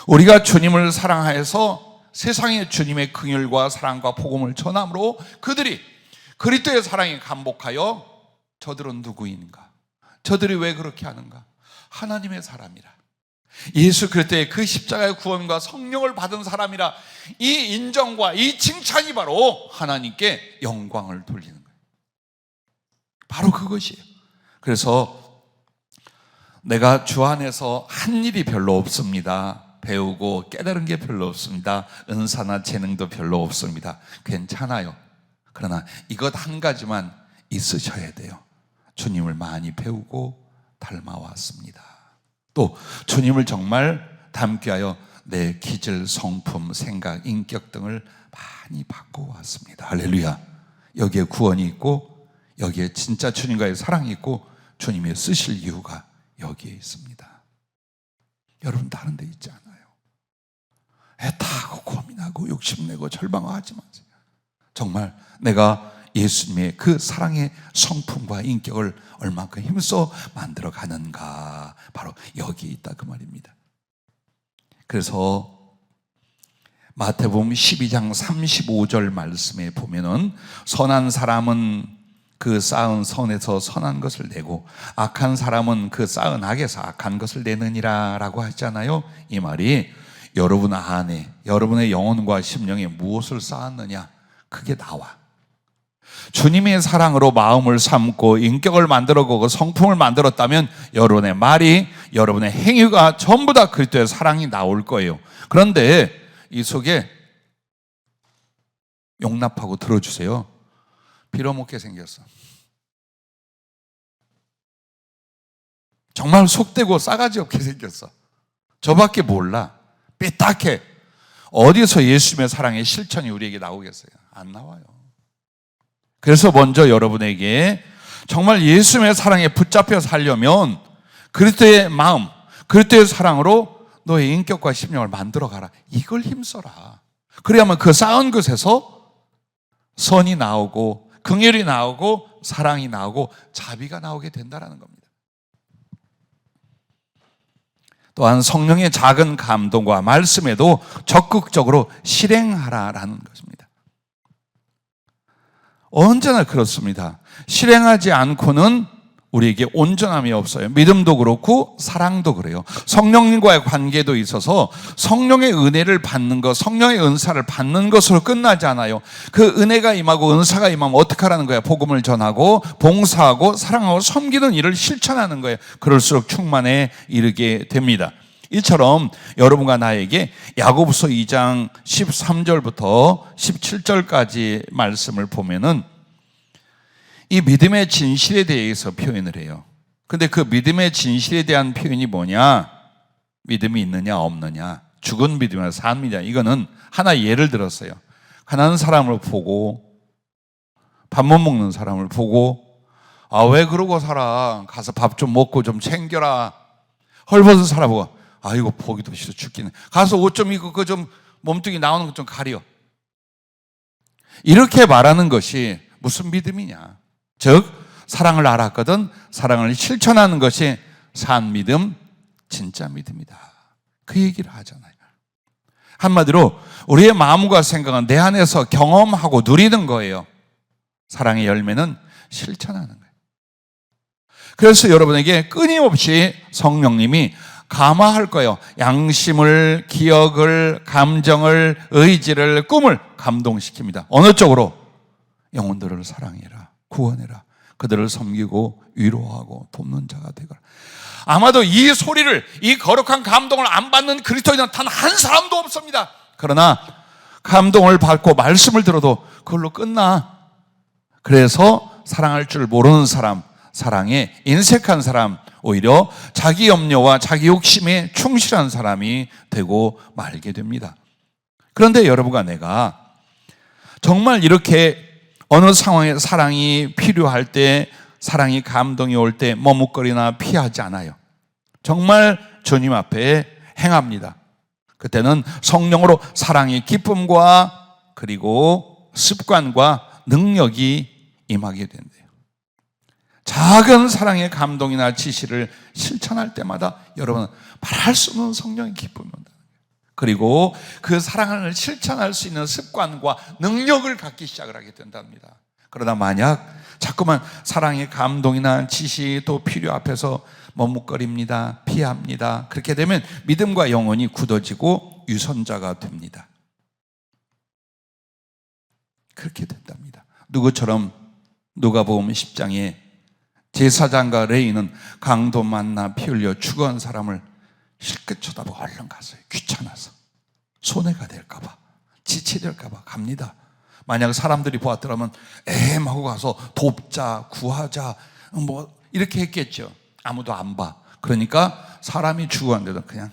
우리가 주님을 사랑하여서 세상에 주님의 긍휼과 사랑과 복음을 전함으로 그들이 그리스도의 사랑에 감복하여 저들은 누구인가? 저들이 왜 그렇게 하는가? 하나님의 사람이라, 예수 그리스도의 그 십자가의 구원과 성령을 받은 사람이라, 이 인정과 이 칭찬이 바로 하나님께 영광을 돌리는 거예요. 바로 그것이에요. 그래서 내가 주 안에서 한 일이 별로 없습니다. 배우고 깨달은 게 별로 없습니다. 은사나 재능도 별로 없습니다. 괜찮아요. 그러나 이것 한 가지만 있으셔야 돼요. 주님을 많이 배우고 닮아왔습니다. 또 주님을 정말 닮게 하여 내 기질, 성품, 생각, 인격 등을 많이 바꿔왔습니다. 할렐루야. 여기에 구원이 있고 여기에 진짜 주님과의 사랑이 있고 주님이 쓰실 이유가 여기에 있습니다. 여러분 다른 데 있지 않아요. 애타고 고민하고 욕심내고 절망하지 마세요. 정말 내가 예수님의 그 사랑의 성품과 인격을 얼만큼 힘써 만들어 가는가, 바로 여기에 있다 그 말입니다. 그래서 마태복음 12장 35절 말씀에 보면은 선한 사람은 그 쌓은 선에서 선한 것을 내고 악한 사람은 그 쌓은 악에서 악한 것을 내느니라 라고 하잖아요. 이 말이 여러분 안에, 여러분의 영혼과 심령에 무엇을 쌓았느냐, 그게 나와. 주님의 사랑으로 마음을 삼고 인격을 만들어가고 성품을 만들었다면 여러분의 말이, 여러분의 행위가 전부 다 그리스도의 사랑이 나올 거예요. 그런데 이 속에 용납하고 들어주세요. 빌어먹게 생겼어. 정말 속되고 싸가지 없게 생겼어. 저밖에 몰라. 삐딱해. 어디서 예수님의 사랑의 실천이 우리에게 나오겠어요? 안 나와요. 그래서 먼저 여러분에게 정말 예수님의 사랑에 붙잡혀 살려면 그리스도의 마음, 그리스도의 사랑으로 너의 인격과 심령을 만들어 가라. 이걸 힘써라. 그래야만 그 쌓은 것에서 선이 나오고 긍휼이 나오고 사랑이 나오고 자비가 나오게 된다는 겁니다. 또한 성령의 작은 감동과 말씀에도 적극적으로 실행하라라는 것입니다. 언제나 그렇습니다. 실행하지 않고는 우리에게 온전함이 없어요. 믿음도 그렇고 사랑도 그래요. 성령님과의 관계도 있어서 성령의 은혜를 받는 것, 성령의 은사를 받는 것으로 끝나지 않아요. 그 은혜가 임하고 은사가 임하면 어떻게 하라는 거예요? 복음을 전하고 봉사하고 사랑하고 섬기는 일을 실천하는 거예요. 그럴수록 충만에 이르게 됩니다. 이처럼 여러분과 나에게 야고보서 2장 13절부터 17절까지 말씀을 보면은 이 믿음의 진실에 대해서 표현을 해요. 근데 그 믿음의 진실에 대한 표현이 뭐냐? 믿음이 있느냐 없느냐, 죽은 믿음이나 산 믿음이냐. 이거는 하나 예를 들었어요. 가난한 사람을 보고, 밥 못 먹는 사람을 보고, 아, 왜 그러고 살아? 가서 밥 좀 먹고 좀 챙겨라. 헐벗은 사람 보고, 아, 이거 보기도 싫어 죽겠네. 가서 옷 좀 입고 그 좀 몸뚱이 나오는 것 좀 가려. 이렇게 말하는 것이 무슨 믿음이냐? 즉 사랑을 알았거든 사랑을 실천하는 것이 산 믿음, 진짜 믿음이다. 그 얘기를 하잖아요. 한마디로 우리의 마음과 생각은 내 안에서 경험하고 누리는 거예요. 사랑의 열매는 실천하는 거예요. 그래서 여러분에게 끊임없이 성령님이 감화할 거예요. 양심을, 기억을, 감정을, 의지를, 꿈을 감동시킵니다. 어느 쪽으로? 영혼들을 사랑해라, 구원해라, 그들을 섬기고 위로하고 돕는 자가 되거라. 아마도 이 소리를, 이 거룩한 감동을 안 받는 그리스도인은 단 한 사람도 없습니다. 그러나 감동을 받고 말씀을 들어도 그걸로 끝나. 그래서 사랑할 줄 모르는 사람, 사랑에 인색한 사람, 오히려 자기 염려와 자기 욕심에 충실한 사람이 되고 말게 됩니다. 그런데 여러분과 내가 정말 이렇게 어느 상황에 사랑이 필요할 때, 사랑이 감동이 올 때 머뭇거리나 피하지 않아요. 정말 주님 앞에 행합니다. 그때는 성령으로 사랑의 기쁨과 그리고 습관과 능력이 임하게 된대요. 작은 사랑의 감동이나 지시를 실천할 때마다 여러분은 말할 수 없는 성령의 기쁨이 온다. 그리고 그 사랑을 실천할 수 있는 습관과 능력을 갖기 시작을 하게 된답니다. 그러나 만약 자꾸만 사랑의 감동이나 지시 또 필요 앞에서 머뭇거립니다, 피합니다. 그렇게 되면 믿음과 영혼이 굳어지고 유선자가 됩니다. 그렇게 된답니다. 누구처럼 누가복음 10장에 제사장과 레위인은 강도 만나 피 흘려 죽어간 사람을 실컷 쳐다보고 얼른 갔어요. 귀찮아서. 손해가 될까봐, 지체될까봐 갑니다. 만약 사람들이 보았더라면 하고 가서 돕자, 구하자, 뭐 이렇게 했겠죠. 아무도 안 봐. 그러니까 사람이 죽어간데도 그냥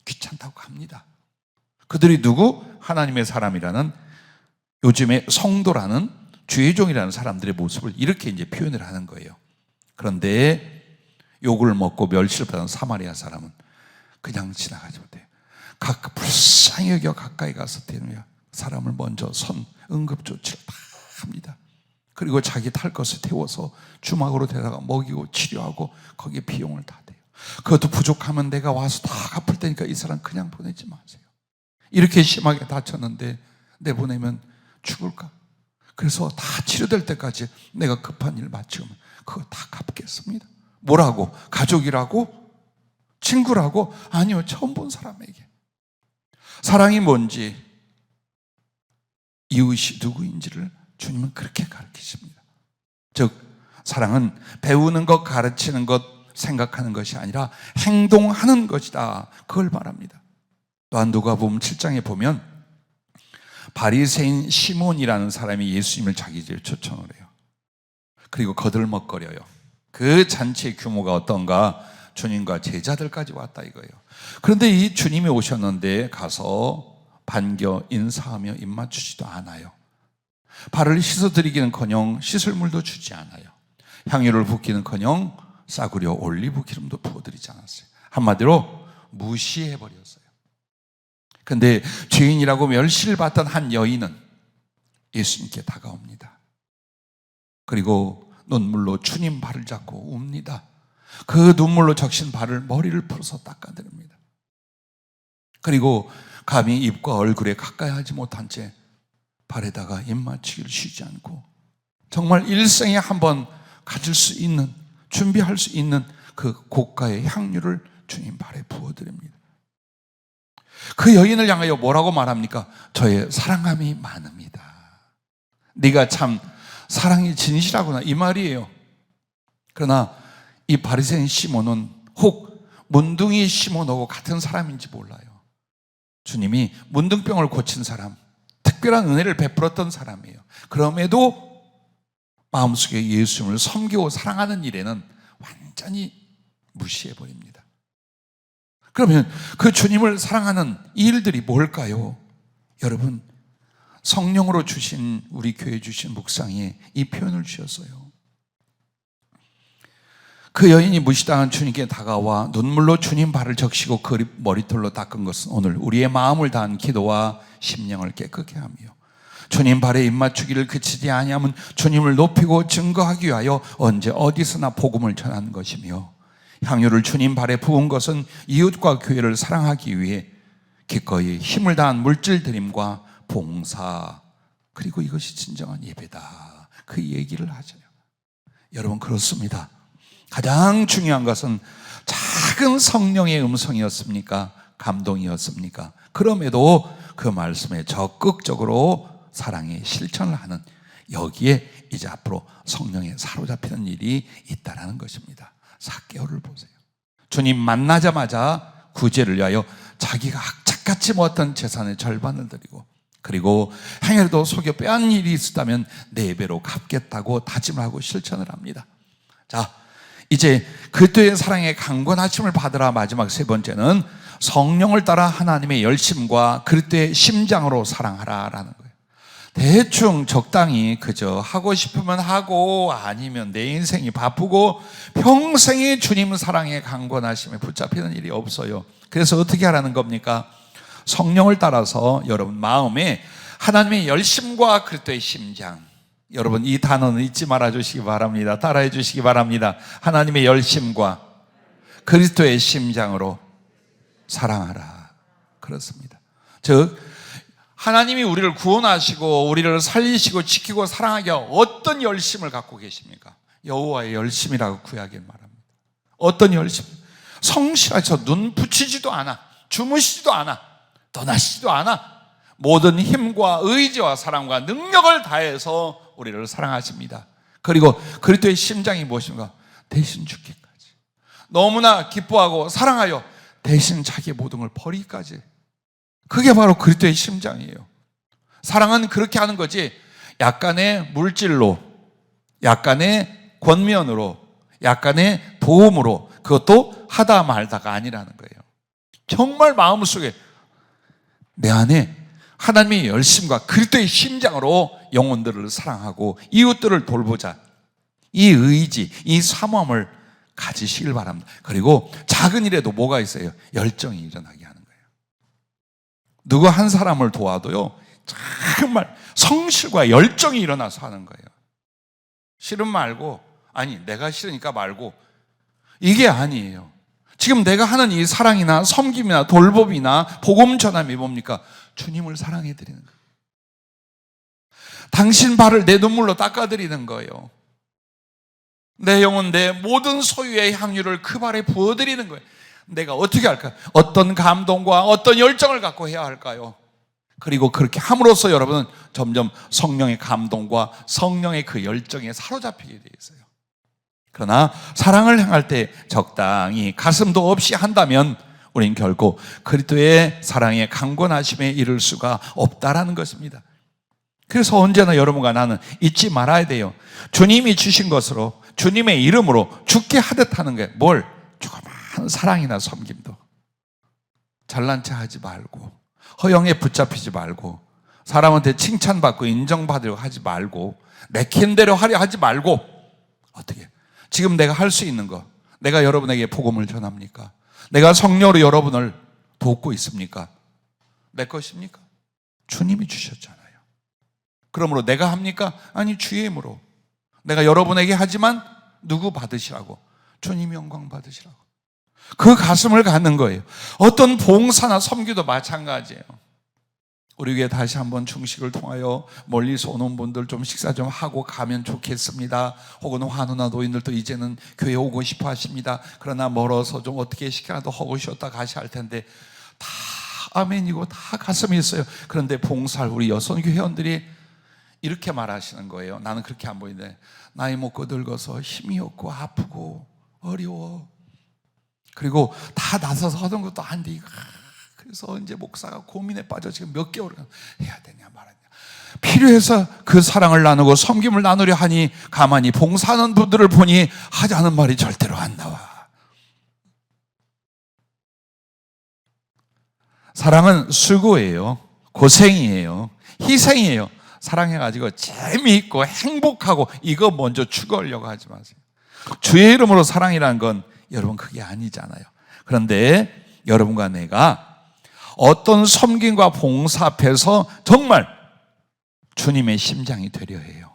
귀찮다고 갑니다. 그들이 누구? 하나님의 사람이라는, 요즘에 성도라는, 주의 종이라는 사람들의 모습을 이렇게 이제 표현을 하는 거예요. 그런데 욕을 먹고 멸시를 받은 사마리아 사람은 그냥 지나가지 못해요. 불쌍히 여겨 가까이 가서 대누야 사람을 먼저 응급조치를 다 합니다. 그리고 자기 탈 것을 태워서 주막으로 데려가 먹이고 치료하고 거기에 비용을 다 대요. 그것도 부족하면 내가 와서 다 갚을 테니까 이 사람 그냥 보내지 마세요. 이렇게 심하게 다쳤는데 내보내면 죽을까? 그래서 다 치료될 때까지 내가 급한 일 마치면 그거 다 갚겠습니다. 뭐라고? 가족이라고? 친구라고? 아니요, 처음 본 사람에게. 사랑이 뭔지, 이웃이 누구인지를 주님은 그렇게 가르치십니다. 즉 사랑은 배우는 것, 가르치는 것, 생각하는 것이 아니라 행동하는 것이다. 그걸 말합니다. 또한 누가복음 7장에 보면 바리새인 시몬이라는 사람이 예수님을 자기 집에 초청을 해요. 그리고 거들먹거려요. 그 잔치의 규모가 어떤가? 주님과 제자들까지 왔다 이거예요. 그런데 이 주님이 오셨는데 가서 반겨 인사하며 입맞추지도 않아요. 발을 씻어드리기는커녕 씻을 물도 주지 않아요. 향유를 붓기는커녕 싸구려 올리브 기름도 부어드리지 않았어요. 한마디로 무시해버렸어요. 근데 죄인이라고 멸시를 받던 한 여인은 예수님께 다가옵니다. 그리고 눈물로 주님 발을 잡고 웁니다. 그 눈물로 적신 발을 머리를 풀어서 닦아드립니다. 그리고 감히 입과 얼굴에 가까이 하지 못한 채 발에다가 입맞추기를 쉬지 않고 정말 일생에 한번 가질 수 있는, 준비할 수 있는 그 고가의 향유를 주님 발에 부어드립니다. 그 여인을 향하여 뭐라고 말합니까? 저의 사랑함이 많습니다. 네가 참 사랑이 진실하구나, 이 말이에요. 그러나 이 바리새인 시몬은 혹 문둥이 시몬하고 같은 사람인지 몰라요. 주님이 문둥병을 고친 사람, 특별한 은혜를 베풀었던 사람이에요. 그럼에도 마음속에 예수님을 섬기고 사랑하는 일에는 완전히 무시해버립니다. 그러면 그 주님을 사랑하는 이 일들이 뭘까요? 여러분, 성령으로 주신, 우리 교회 주신 묵상에 이 표현을 주셨어요. 그 여인이 무시당한 주님께 다가와 눈물로 주님 발을 적시고 그 머리털로 닦은 것은 오늘 우리의 마음을 다한 기도와 심령을 깨끗게 하며 주님 발에 입맞추기를 그치지 아니하면 주님을 높이고 증거하기 위하여 언제 어디서나 복음을 전하는 것이며, 향유를 주님 발에 부은 것은 이웃과 교회를 사랑하기 위해 기꺼이 힘을 다한 물질 드림과 봉사, 그리고 이것이 진정한 예배다, 그 얘기를 하죠. 여러분, 그렇습니다. 가장 중요한 것은 작은 성령의 음성이었습니까? 감동이었습니까? 그럼에도 그 말씀에 적극적으로 사랑의 실천을 하는, 여기에 이제 앞으로 성령에 사로잡히는 일이 있다는 것입니다. 삭개오를 보세요. 주님 만나자마자 구제를 위하여 자기가 악착같이 모았던 재산의 절반을 드리고, 그리고 행여도 속여 빼앗는 일이 있었다면 4배로 갚겠다고 다짐을 하고 실천을 합니다. 자, 이제 그리스도의 사랑의 강권하심을 받으라. 마지막 세 번째는 성령을 따라 하나님의 열심과 그리스도의 심장으로 사랑하라라는 거예요. 대충 적당히 그저 하고 싶으면 하고 아니면 내 인생이 바쁘고 평생에 주님 사랑의 강권하심에 붙잡히는 일이 없어요. 그래서 어떻게 하라는 겁니까? 성령을 따라서 여러분 마음에 하나님의 열심과 그리스도의 심장, 여러분 이 단어는 잊지 말아 주시기 바랍니다. 따라해 주시기 바랍니다. 하나님의 열심과 그리스도의 심장으로 사랑하라. 그렇습니다. 즉 하나님이 우리를 구원하시고 우리를 살리시고 지키고 사랑하게 어떤 열심을 갖고 계십니까? 여호와의 열심이라고 구약에 말합니다. 어떤 열심? 성실하셔서 눈 붙이지도 않아, 주무시지도 않아, 떠나시지도 않아, 모든 힘과 의지와 사랑과 능력을 다해서 우리를 사랑하십니다. 그리고 그리스도의 심장이 무엇인가? 대신 죽기까지, 너무나 기뻐하고 사랑하여 대신 자기의 모든 걸 버리기까지. 그게 바로 그리스도의 심장이에요. 사랑은 그렇게 하는 거지, 약간의 물질로, 약간의 권면으로, 약간의 도움으로, 그것도 하다 말다가 아니라는 거예요. 정말 마음속에 내 안에 하나님의 열심과 그리스도의 심장으로 영혼들을 사랑하고 이웃들을 돌보자, 이 의지, 이 사모함을 가지시길 바랍니다. 그리고 작은 일에도 뭐가 있어요? 열정이 일어나게 하는 거예요. 누구 한 사람을 도와도요, 정말 성실과 열정이 일어나서 하는 거예요. 싫음 말고, 아니 내가 싫으니까 말고, 이게 아니에요. 지금 내가 하는 이 사랑이나 섬김이나 돌봄이나 복음 전함이 뭡니까? 주님을 사랑해 드리는 거예요. 당신 발을 내 눈물로 닦아 드리는 거예요. 내 영혼, 내 모든 소유의 향유를 그 발에 부어 드리는 거예요. 내가 어떻게 할까요? 어떤 감동과 어떤 열정을 갖고 해야 할까요? 그리고 그렇게 함으로써 여러분은 점점 성령의 감동과 성령의 그 열정에 사로잡히게 되어 있어요. 그러나 사랑을 행할 때 적당히 가슴도 없이 한다면 우린 결코 그리스도의 사랑의 강권하심에 이를 수가 없다라는 것입니다. 그래서 언제나 여러분과 나는 잊지 말아야 돼요. 주님이 주신 것으로, 주님의 이름으로 죽게 하듯 하는 게 뭘? 조그마한 사랑이나 섬김도 잘난 체 하지 말고, 허영에 붙잡히지 말고, 사람한테 칭찬받고 인정받으려고 하지 말고, 내킨 대로 하려 하지 말고, 어떻게? 지금 내가 할 수 있는 거, 내가 여러분에게 복음을 전합니까? 내가 성령으로 여러분을 돕고 있습니까? 내 것입니까? 주님이 주셨잖아요. 그러므로 내가 합니까? 아니, 주의 힘으로. 내가 여러분에게 하지만 누구 받으시라고? 주님 영광 받으시라고. 그 가슴을 갖는 거예요. 어떤 봉사나 섬기도 마찬가지예요. 우리 교회 다시 한번 중식을 통하여 멀리서 오는 분들 좀 식사 좀 하고 가면 좋겠습니다. 혹은 환우나 노인들도 이제는 교회 오고 싶어 하십니다. 그러나 멀어서 좀 어떻게 시켜라도 하고 쉬었다 가셔야 할 텐데, 다 아멘이고 다 가슴이 있어요. 그런데 봉사할 우리 여성교 회원들이 이렇게 말하시는 거예요. 나는 그렇게 안 보이는데, 나이 먹고 늙어서 힘이 없고 아프고 어려워. 그리고 다 나서서 하던 것도 안 돼. 그래서 이제 목사가 고민에 빠져 지금 몇 개월 해야 되냐 말하냐. 필요해서 그 사랑을 나누고 섬김을 나누려 하니 가만히 봉사하는 분들을 보니 하자는 말이 절대로 안 나와. 사랑은 수고예요. 고생이에요. 희생이에요. 사랑해가지고 재미있고 행복하고 이거 먼저 추구하려고 하지 마세요. 주의 이름으로 사랑이라는 건 여러분 그게 아니잖아요. 그런데 여러분과 내가 어떤 섬김과 봉사 앞에서 정말 주님의 심장이 되려 해요.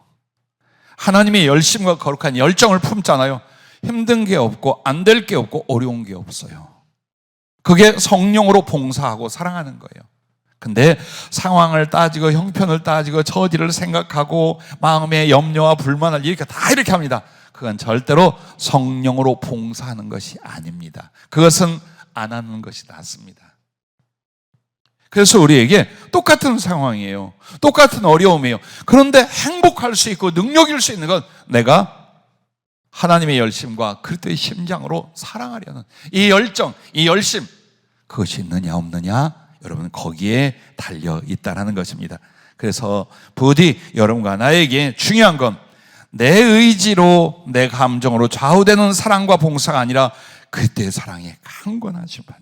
하나님의 열심과 거룩한 열정을 품잖아요. 힘든 게 없고 안 될 게 없고 어려운 게 없어요. 그게 성령으로 봉사하고 사랑하는 거예요. 근데 상황을 따지고 형편을 따지고 처지를 생각하고 마음의 염려와 불만을 이렇게 합니다. 그건 절대로 성령으로 봉사하는 것이 아닙니다. 그것은 안 하는 것이 낫습니다. 그래서 우리에게 똑같은 상황이에요. 똑같은 어려움이에요. 그런데 행복할 수 있고 능력일 수 있는 건 내가 하나님의 열심과 그리스도의 심장으로 사랑하려는 이 열정, 이 열심, 그것이 있느냐 없느냐, 여러분 거기에 달려 있다는 것입니다. 그래서 부디 여러분과 나에게 중요한 건 내 의지로 내 감정으로 좌우되는 사랑과 봉사가 아니라 그때의 사랑에 강건하신 분,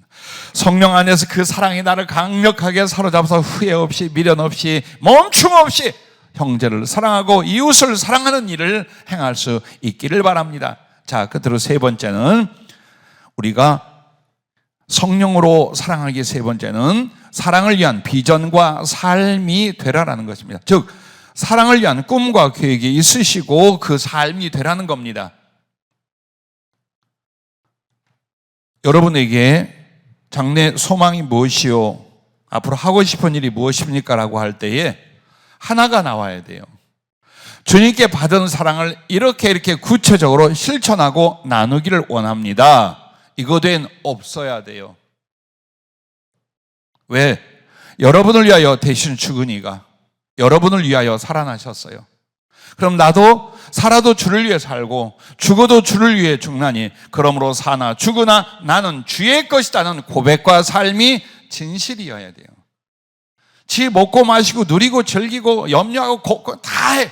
성령 안에서 그 사랑이 나를 강력하게 사로잡아서 후회 없이 미련 없이 멈춤 없이 형제를 사랑하고 이웃을 사랑하는 일을 행할 수 있기를 바랍니다. 자, 끝으로 세 번째는, 우리가 성령으로 사랑하기 세 번째는 사랑을 위한 비전과 삶이 되라라는 것입니다. 즉 사랑을 위한 꿈과 계획이 있으시고 그 삶이 되라는 겁니다. 여러분에게 장래 소망이 무엇이요? 앞으로 하고 싶은 일이 무엇입니까? 라고 할 때에 하나가 나와야 돼요. 주님께 받은 사랑을 이렇게 구체적으로 실천하고 나누기를 원합니다. 이거된 없어야 돼요. 왜? 여러분을 위하여 대신 죽으니가 여러분을 위하여 살아나셨어요. 그럼 나도 살아도 주를 위해 살고 죽어도 주를 위해 죽나니 그러므로 사나 죽으나 나는 주의 것이라는 고백과 삶이 진실이어야 돼요. 지 먹고 마시고 누리고 즐기고 염려하고 다 해.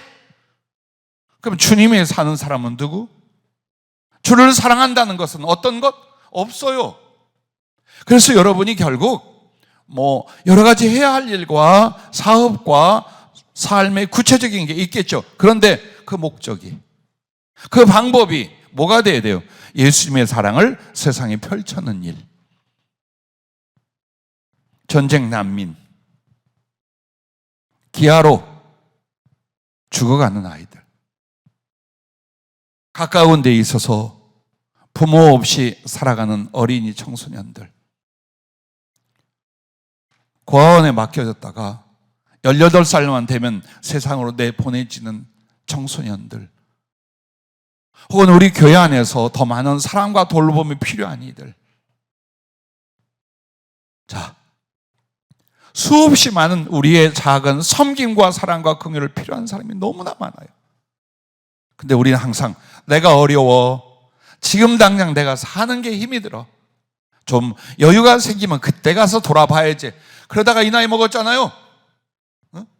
그럼 주님이 사는 사람은 누구? 주를 사랑한다는 것은 어떤 것? 없어요. 그래서 여러분이 결국 여러 가지 해야 할 일과 사업과 삶의 구체적인 게 있겠죠. 그런데 그 목적이, 그 방법이 뭐가 돼야 돼요? 예수님의 사랑을 세상에 펼쳐는 일. 전쟁 난민, 기아로 죽어가는 아이들, 가까운 데 있어서 부모 없이 살아가는 어린이 청소년들, 고아원에 맡겨졌다가 18살만 되면 세상으로 내보내지는 청소년들, 혹은 우리 교회 안에서 더 많은 사랑과 돌봄이 필요한 이들. 자, 수없이 많은 우리의 작은 섬김과 사랑과 긍휼을 필요한 사람이 너무나 많아요. 근데 우리는 항상 내가 어려워, 지금 당장 내가 사는 게 힘이 들어, 좀 여유가 생기면 그때 가서 돌아봐야지, 그러다가 이 나이 먹었잖아요,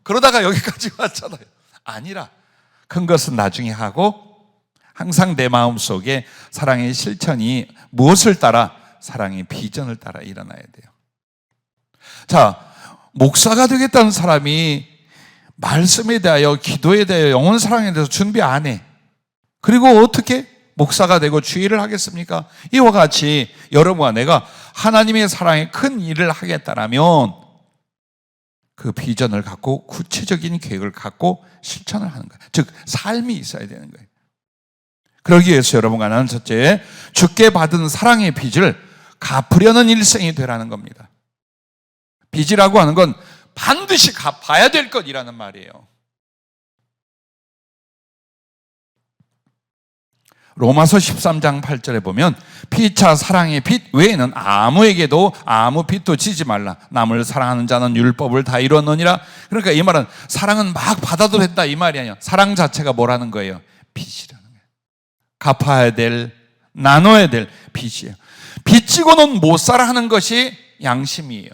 그러다가 여기까지 왔잖아요. 아니라 큰 것은 나중에 하고 항상 내 마음속에 사랑의 실천이 무엇을 따라? 사랑의 비전을 따라 일어나야 돼요. 자, 목사가 되겠다는 사람이 말씀에 대하여, 기도에 대하여, 영혼 사랑에 대해서 준비 안 해. 그리고 어떻게 목사가 되고 주의를 하겠습니까? 이와 같이 여러분과 내가 하나님의 사랑에 큰 일을 하겠다라면 그 비전을 갖고 구체적인 계획을 갖고 실천을 하는 거예요. 즉 삶이 있어야 되는 거예요. 그러기 위해서 여러분과 나는 첫째, 주께 받은 사랑의 빚을 갚으려는 일생이 되라는 겁니다. 빚이라고 하는 건 반드시 갚아야 될 것이라는 말이에요. 로마서 13장 8절에 보면 피차 사랑의 빚 외에는 아무에게도 아무 빚도 지지 말라. 남을 사랑하는 자는 율법을 다 이루었느니라. 그러니까 이 말은 사랑은 막 받아도 된다 이 말이 아니에요. 사랑 자체가 뭐라는 거예요? 빚이라는 거예요. 갚아야 될, 나눠야 될 빚이에요. 빚지고는 못 살아 하는 것이 양심이에요.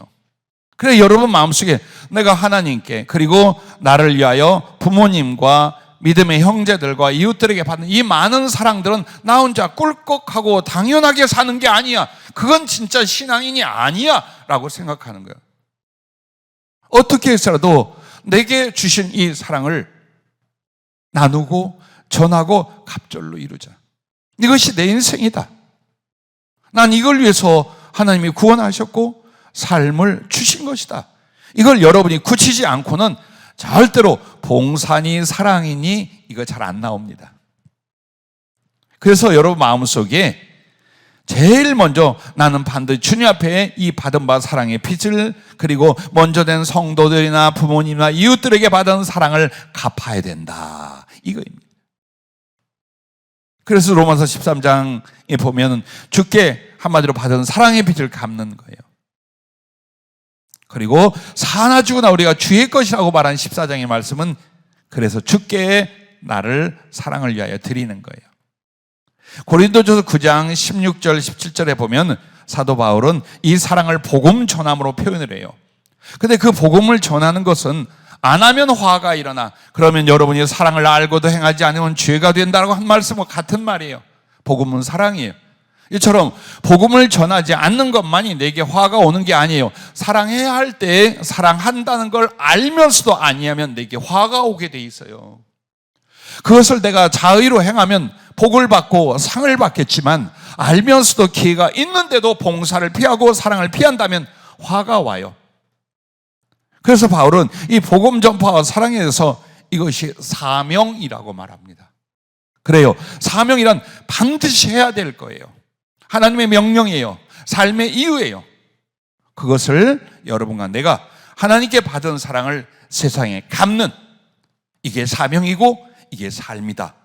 그래 여러분 마음속에 내가 하나님께 그리고 나를 위하여 부모님과 믿음의 형제들과 이웃들에게 받는 이 많은 사랑들은 나 혼자 꿀꺽하고 당연하게 사는 게 아니야. 그건 진짜 신앙인이 아니야 라고 생각하는 거예요. 어떻게 해서라도 내게 주신 이 사랑을 나누고 전하고 갑절로 이루자. 이것이 내 인생이다. 난 이걸 위해서 하나님이 구원하셨고 삶을 주신 것이다. 이걸 여러분이 굳히지 않고는 절대로 봉사니 사랑이니 이거 잘 안 나옵니다. 그래서 여러분 마음속에 제일 먼저 나는 반드시 주님 앞에 이 받은 바 사랑의 빚을, 그리고 먼저 된 성도들이나 부모님이나 이웃들에게 받은 사랑을 갚아야 된다, 이거입니다. 그래서 로마서 13장에 보면 주께 한마디로 받은 사랑의 빚을 갚는 거예요. 그리고 사나 죽으나 우리가 주의 것이라고 말한 14장의 말씀은 그래서 주께 나를 사랑을 위하여 드리는 거예요. 고린도전서 9장 16절 17절에 보면 사도 바울은 이 사랑을 복음 전함으로 표현을 해요. 근데 그 복음을 전하는 것은 안 하면 화가 일어나, 그러면 여러분이 사랑을 알고도 행하지 않으면 죄가 된다고 한 말씀과 같은 말이에요. 복음은 사랑이에요. 이처럼 복음을 전하지 않는 것만이 내게 화가 오는 게 아니에요. 사랑해야 할 때 사랑한다는 걸 알면서도 아니하면 내게 화가 오게 돼 있어요. 그것을 내가 자의로 행하면 복을 받고 상을 받겠지만 알면서도 기회가 있는데도 봉사를 피하고 사랑을 피한다면 화가 와요. 그래서 바울은 이 복음 전파와 사랑에 대해서 이것이 사명이라고 말합니다. 그래요. 사명이란 반드시 해야 될 거예요. 하나님의 명령이에요. 삶의 이유예요. 그것을 여러분과 내가 하나님께 받은 사랑을 세상에 갚는, 이게 사명이고 이게 삶이다.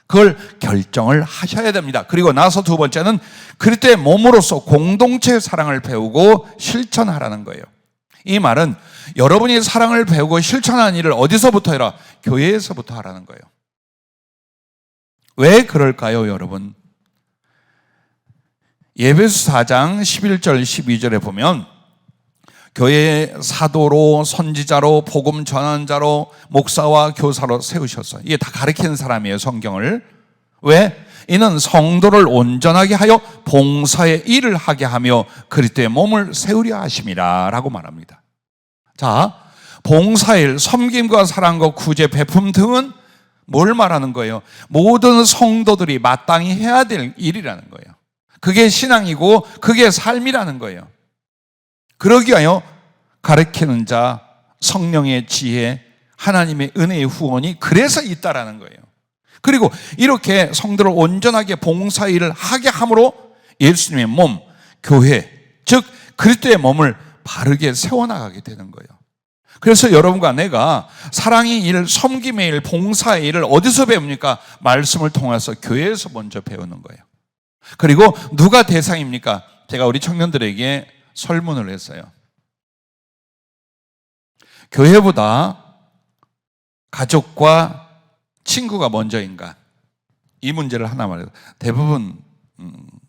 그걸 결정을 하셔야 됩니다. 그리고 나서 두 번째는 그리스도의 몸으로서 공동체의 사랑을 배우고 실천하라는 거예요. 이 말은 여러분이 사랑을 배우고 실천하는 일을 어디서부터 해라? 교회에서부터 하라는 거예요. 왜 그럴까요, 여러분? 에베소 4장 11절 12절에 보면 교회의 사도로, 선지자로, 복음 전환자로, 목사와 교사로 세우셨어요. 이게 다 가르치는 사람이에요, 성경을. 왜? 이는 성도를 온전하게 하여 봉사의 일을 하게 하며 그리스도의 몸을 세우려 하심이라 라고 말합니다. 자, 봉사일, 섬김과 사랑과 구제, 베품 등은 뭘 말하는 거예요? 모든 성도들이 마땅히 해야 될 일이라는 거예요. 그게 신앙이고 그게 삶이라는 거예요. 그러기 위하여 가르치는 자, 성령의 지혜, 하나님의 은혜의 후원이 그래서 있다라는 거예요. 그리고 이렇게 성도를 온전하게 봉사일을 하게 함으로 예수님의 몸, 교회, 즉 그리스도의 몸을 바르게 세워나가게 되는 거예요. 그래서 여러분과 내가 사랑의 일, 섬김의 일, 봉사의 일을 어디서 배웁니까? 말씀을 통해서 교회에서 먼저 배우는 거예요. 그리고 누가 대상입니까? 제가 우리 청년들에게 설문을 했어요. 교회보다 가족과 친구가 먼저인가? 이 문제를 하나 말해요. 대부분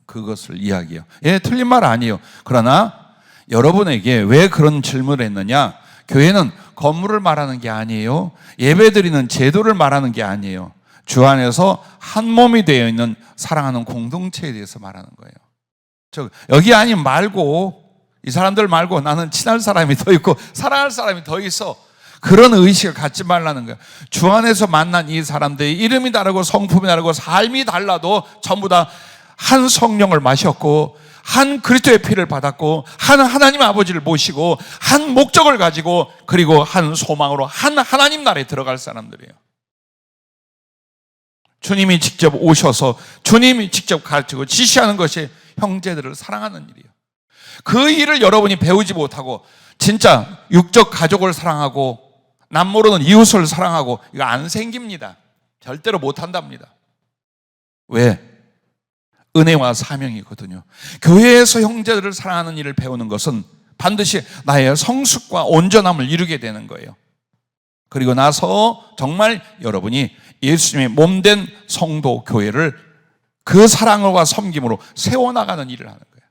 그것을 이야기해요. 예, 틀린 말 아니에요. 그러나 여러분에게 왜 그런 질문을 했느냐? 교회는 건물을 말하는 게 아니에요. 예배드리는 제도를 말하는 게 아니에요. 주 안에서 한 몸이 되어 있는 사랑하는 공동체에 대해서 말하는 거예요. 여기 아니 말고 이 사람들 말고 나는 친할 사람이 더 있고 사랑할 사람이 더 있어. 그런 의식을 갖지 말라는 거예요. 주 안에서 만난 이 사람들이 이름이 다르고 성품이 다르고 삶이 달라도 전부 다 한 성령을 마셨고 한 그리스도의 피를 받았고 한 하나님 아버지를 모시고 한 목적을 가지고 그리고 한 소망으로 한 하나님 나라에 들어갈 사람들이에요. 주님이 직접 오셔서 주님이 직접 가르치고 지시하는 것이 형제들을 사랑하는 일이에요. 그 일을 여러분이 배우지 못하고 진짜 육적 가족을 사랑하고 남모르는 이웃을 사랑하고 이거 안 생깁니다. 절대로 못한답니다. 왜? 은혜와 사명이거든요. 교회에서 형제들을 사랑하는 일을 배우는 것은 반드시 나의 성숙과 온전함을 이루게 되는 거예요. 그리고 나서 정말 여러분이 예수님의 몸된 성도 교회를 그 사랑과 섬김으로 세워나가는 일을 하는 거예요.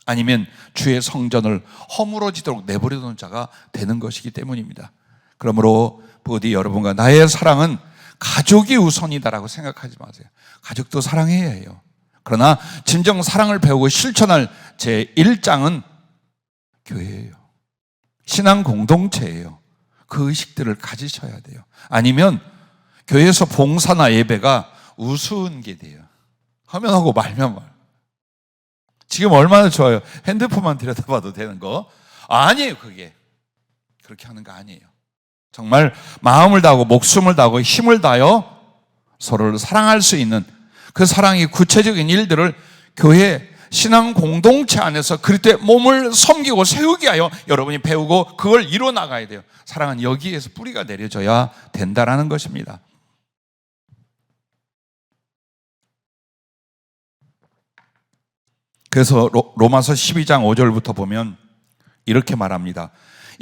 아니면 주의 성전을 허물어지도록 내버려두는 자가 되는 것이기 때문입니다. 그러므로 부디 여러분과 나의 사랑은 가족이 우선이다라고 생각하지 마세요. 가족도 사랑해야 해요. 그러나 진정 사랑을 배우고 실천할 제1장은 교회예요. 신앙 공동체예요. 그 의식들을 가지셔야 돼요. 아니면 교회에서 봉사나 예배가 우스운 게 돼요. 하면 하고 말면 말. 지금 얼마나 좋아요. 핸드폰만 들여다봐도 되는 거. 아니에요, 그게. 그렇게 하는 거 아니에요. 정말 마음을 다하고 목숨을 다하고 힘을 다하여 서로를 사랑할 수 있는 그 사랑의 구체적인 일들을 교회 신앙 공동체 안에서 그리스도의 몸을 섬기고 세우게 하여 여러분이 배우고 그걸 이뤄 나가야 돼요. 사랑은 여기에서 뿌리가 내려져야 된다라는 것입니다. 그래서 로마서 12장 5절부터 보면 이렇게 말합니다.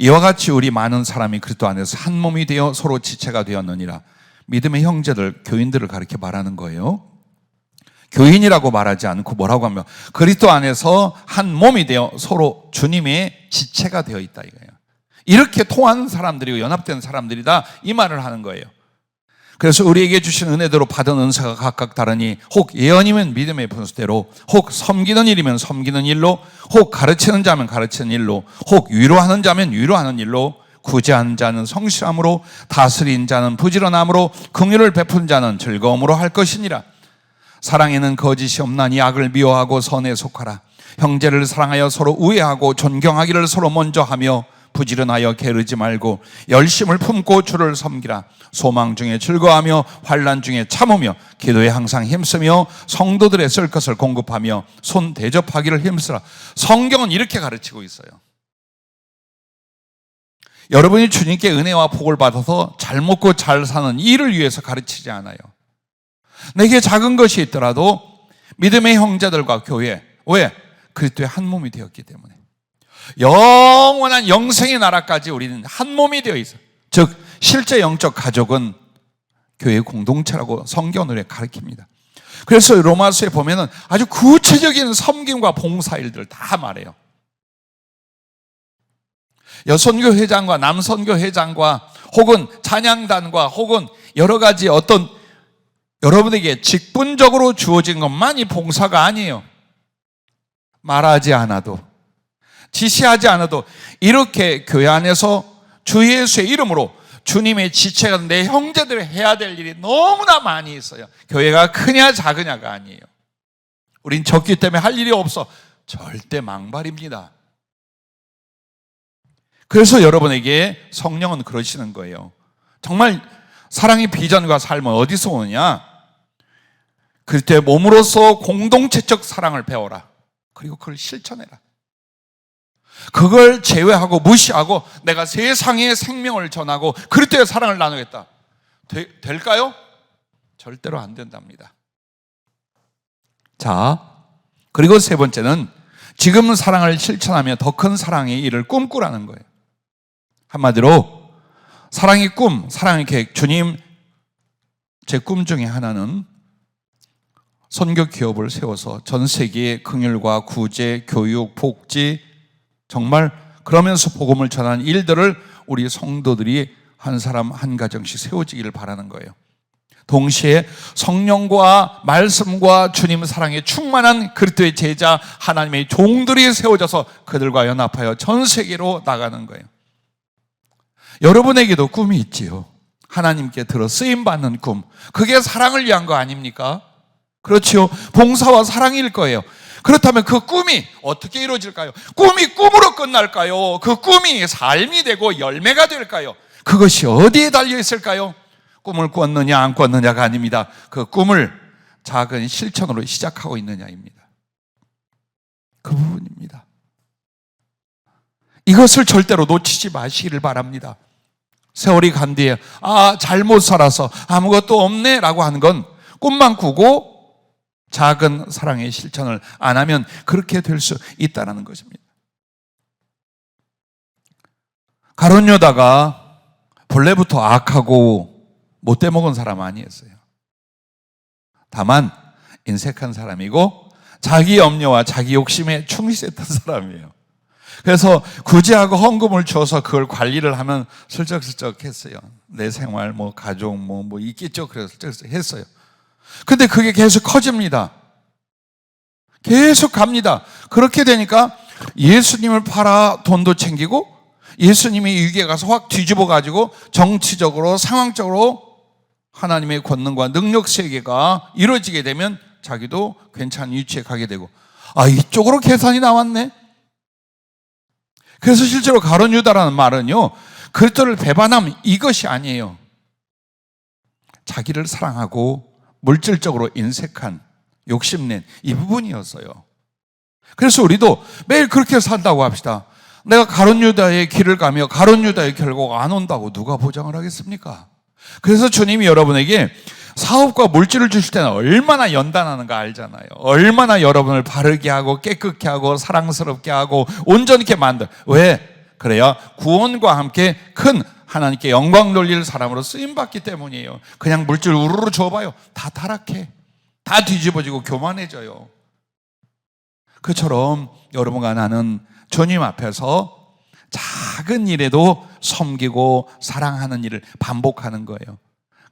이와 같이 우리 많은 사람이 그리스도 안에서 한 몸이 되어 서로 지체가 되었느니라. 믿음의 형제들, 교인들을 가리켜 말하는 거예요. 교인이라고 말하지 않고 뭐라고 하면 그리스도 안에서 한 몸이 되어 서로 주님의 지체가 되어 있다 이거예요. 이렇게 통하는 사람들이고 연합된 사람들이다 이 말을 하는 거예요. 그래서 우리에게 주신 은혜대로 받은 은사가 각각 다르니 혹 예언이면 믿음의 분수대로, 혹 섬기는 일이면 섬기는 일로, 혹 가르치는 자면 가르치는 일로, 혹 위로하는 자면 위로하는 일로, 구제하는 자는 성실함으로, 다스린 자는 부지런함으로, 긍휼을 베푸는 자는 즐거움으로 할 것이니라. 사랑에는 거짓이 없나니 악을 미워하고 선에 속하라. 형제를 사랑하여 서로 우애하고 존경하기를 서로 먼저 하며 부지런하여 게으르지 말고 열심을 품고 주를 섬기라. 소망 중에 즐거워하며 환난 중에 참으며 기도에 항상 힘쓰며 성도들의 쓸 것을 공급하며 손 대접하기를 힘쓰라. 성경은 이렇게 가르치고 있어요. 여러분이 주님께 은혜와 복을 받아서 잘 먹고 잘 사는 일을 위해서 가르치지 않아요. 내게 작은 것이 있더라도 믿음의 형제들과 교회, 왜? 그리스도의 한 몸이 되었기 때문에 영원한 영생의 나라까지 우리는 한 몸이 되어 있어요. 즉 실제 영적 가족은 교회 공동체라고 성경으로 가르칩니다. 그래서 로마서에 보면은 아주 구체적인 섬김과 봉사일들 다 말해요. 여선교 회장과 남선교 회장과 혹은 찬양단과 혹은 여러 가지 어떤 여러분에게 직분적으로 주어진 것만이 봉사가 아니에요. 말하지 않아도 지시하지 않아도 이렇게 교회 안에서 주 예수의 이름으로 주님의 지체가 내 형제들이 해야 될 일이 너무나 많이 있어요. 교회가 크냐 작으냐가 아니에요. 우린 적기 때문에 할 일이 없어. 절대 망발입니다. 그래서 여러분에게 성령은 그러시는 거예요. 정말 사랑의 비전과 삶은 어디서 오느냐? 그리스도의 몸으로서 공동체적 사랑을 배워라. 그리고 그걸 실천해라. 그걸 제외하고 무시하고 내가 세상의 생명을 전하고 그리스도의 사랑을 나누겠다. 될까요? 절대로 안 된답니다. 자, 그리고 세 번째는 지금 사랑을 실천하며 더 큰 사랑의 일을 꿈꾸라는 거예요. 한마디로 사랑의 꿈, 사랑의 계획. 주님, 제 꿈 중에 하나는 선교 기업을 세워서 전 세계의 긍휼과 구제, 교육, 복지 정말 그러면서 복음을 전하는 일들을 우리 성도들이 한 사람 한 가정씩 세워지기를 바라는 거예요. 동시에 성령과 말씀과 주님 사랑에 충만한 그리스도의 제자 하나님의 종들이 세워져서 그들과 연합하여 전 세계로 나가는 거예요. 여러분에게도 꿈이 있지요. 하나님께 들어 쓰임받는 꿈. 그게 사랑을 위한 거 아닙니까? 그렇지요. 봉사와 사랑일 거예요. 그렇다면 그 꿈이 어떻게 이루어질까요? 꿈이 꿈으로 끝날까요? 그 꿈이 삶이 되고 열매가 될까요? 그것이 어디에 달려 있을까요? 꿈을 꿨느냐 안 꿨느냐가 아닙니다. 그 꿈을 작은 실천으로 시작하고 있느냐입니다. 그 부분입니다. 이것을 절대로 놓치지 마시기를 바랍니다. 세월이 간 뒤에 잘못 살아서 아무것도 없네 라고 하는 건 꿈만 꾸고 작은 사랑의 실천을 안 하면 그렇게 될 수 있다는 것입니다. 가룟 유다가 본래부터 악하고 못돼 먹은 사람 아니었어요. 다만 인색한 사람이고 자기 염려와 자기 욕심에 충실했던 사람이에요. 그래서 구제하고 헌금을 줘서 그걸 관리를 하면 슬쩍슬쩍 했어요. 내 생활, 가족, 있겠죠. 그래서 슬쩍슬쩍 했어요. 근데 그게 계속 커집니다. 계속 갑니다. 그렇게 되니까 예수님을 팔아 돈도 챙기고 예수님이 위기에 가서 확 뒤집어 가지고 정치적으로 상황적으로 하나님의 권능과 능력 세계가 이루어지게 되면 자기도 괜찮은 위치에 가게 되고 이쪽으로 계산이 나왔네. 그래서 실제로 가룟 유다라는 말은요, 그리스도를 배반함 이것이 아니에요. 자기를 사랑하고 물질적으로 인색한 욕심낸 이 부분이었어요. 그래서 우리도 매일 그렇게 산다고 합시다. 내가 가룟 유다의 길을 가며 가룟 유다의 결과가 안 온다고 누가 보장을 하겠습니까? 그래서 주님이 여러분에게 사업과 물질을 주실 때는 얼마나 연단하는가 알잖아요. 얼마나 여러분을 바르게 하고 깨끗게 하고 사랑스럽게 하고 온전하게 만들. 왜? 그래야 구원과 함께 큰 하나님께 영광 돌릴 사람으로 쓰임받기 때문이에요. 그냥 물질 우르르 줘봐요. 다 타락해. 다 뒤집어지고 교만해져요. 그처럼 여러분과 나는 주님 앞에서 작은 일에도 섬기고 사랑하는 일을 반복하는 거예요.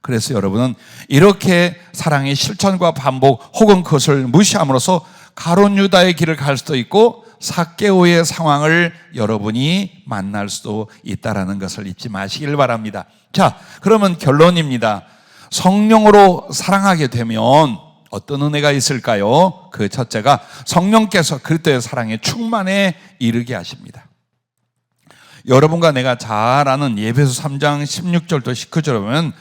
그래서 여러분은 이렇게 사랑의 실천과 반복 혹은 그것을 무시함으로써 가룟 유다의 길을 갈 수도 있고 삭개오의 상황을 여러분이 만날 수도 있다는 것을 잊지 마시길 바랍니다. 자, 그러면 결론입니다. 성령으로 사랑하게 되면 어떤 은혜가 있을까요? 그 첫째가 성령께서 그리스도의 사랑에 충만에 이르게 하십니다. 여러분과 내가 잘 아는 에베소 3장 16절부터 19절 보면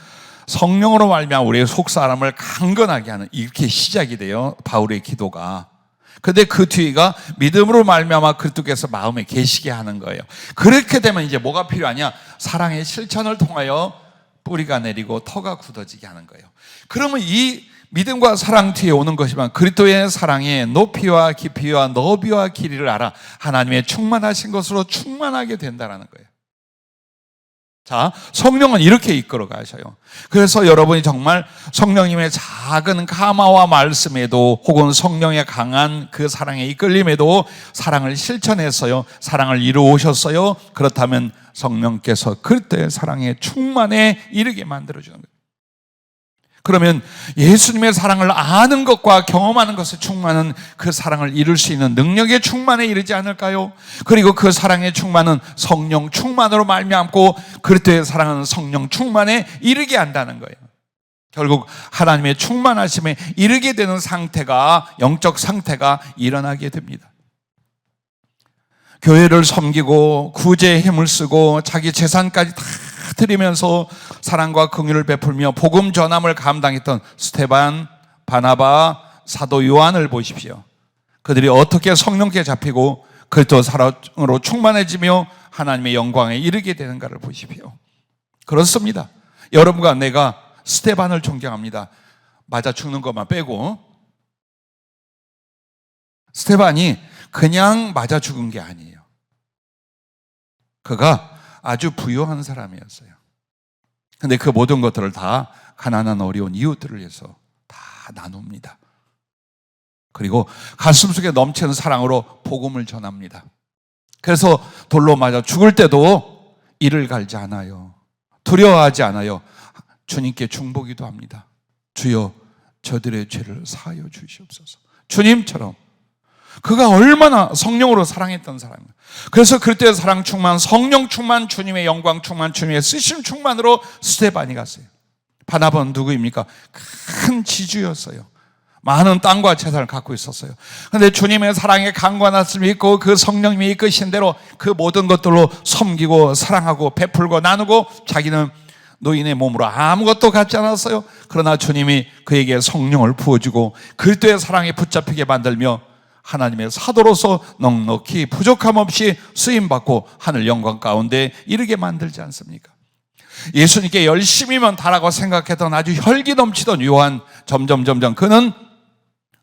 성령으로 말미암아 우리의 속사람을 강건하게 하는 이렇게 시작이 돼요. 바울의 기도가. 근데 그 뒤가 믿음으로 말미암아 그리스도께서 마음에 계시게 하는 거예요. 그렇게 되면 이제 뭐가 필요하냐? 사랑의 실천을 통하여 뿌리가 내리고 터가 굳어지게 하는 거예요. 그러면 이 믿음과 사랑 뒤에 오는 것이면 그리스도의 사랑의 높이와 깊이와 너비와 길이를 알아 하나님의 충만하신 것으로 충만하게 된다는 거예요. 자, 성령은 이렇게 이끌어 가셔요. 그래서 여러분이 정말 성령님의 작은 가마와 말씀에도 혹은 성령의 강한 그 사랑의 이끌림에도 사랑을 실천했어요. 사랑을 이루오셨어요. 그렇다면 성령께서 그리스도의 사랑에 충만에 이르게 만들어주는 거예요. 그러면 예수님의 사랑을 아는 것과 경험하는 것에 충만한 그 사랑을 이룰 수 있는 능력의 충만에 이르지 않을까요? 그리고 그 사랑의 충만은 성령 충만으로 말미암고 그리스도의 사랑은 성령 충만에 이르게 한다는 거예요. 결국 하나님의 충만하심에 이르게 되는 상태가 영적 상태가 일어나게 됩니다. 교회를 섬기고 구제에 힘을 쓰고 자기 재산까지 다 드리면서 사랑과 긍휼을 베풀며 복음 전함을 감당했던 스데반, 바나바, 사도 요한을 보십시오. 그들이 어떻게 성령께 잡히고 그리스도 사랑으로 충만해지며 하나님의 영광에 이르게 되는가를 보십시오. 그렇습니다. 여러분과 내가 스데반을 존경합니다. 맞아 죽는 것만 빼고. 스데반이 그냥 맞아 죽은 게 아니에요. 그가 아주 부유한 사람이었어요. 근데 그 모든 것들을 다 가난한 어려운 이웃들을 위해서 다 나눕니다. 그리고 가슴속에 넘치는 사랑으로 복음을 전합니다. 그래서 돌로 맞아 죽을 때도 이를 갈지 않아요. 두려워하지 않아요. 주님께 중보기도 합니다. 주여 저들의 죄를 사하여 주시옵소서. 주님처럼 그가 얼마나 성령으로 사랑했던 사람이에요. 그래서 그때 사랑 충만, 성령 충만, 주님의 영광 충만, 주님의 쓰심 충만으로 스데반이 갔어요. 바나바는 누구입니까? 큰 지주였어요. 많은 땅과 재산을 갖고 있었어요. 그런데 주님의 사랑에 강관하심을 믿고 그 성령님이 이끄신 대로 그 모든 것들로 섬기고 사랑하고 베풀고 나누고 자기는 노인의 몸으로 아무것도 갖지 않았어요. 그러나 주님이 그에게 성령을 부어주고 그리스도의 사랑에 붙잡히게 만들며 하나님의 사도로서 넉넉히 부족함 없이 쓰임받고 하늘 영광 가운데 이르게 만들지 않습니까? 예수님께 열심히만 달라고 생각했던 아주 혈기 넘치던 요한, 점점 그는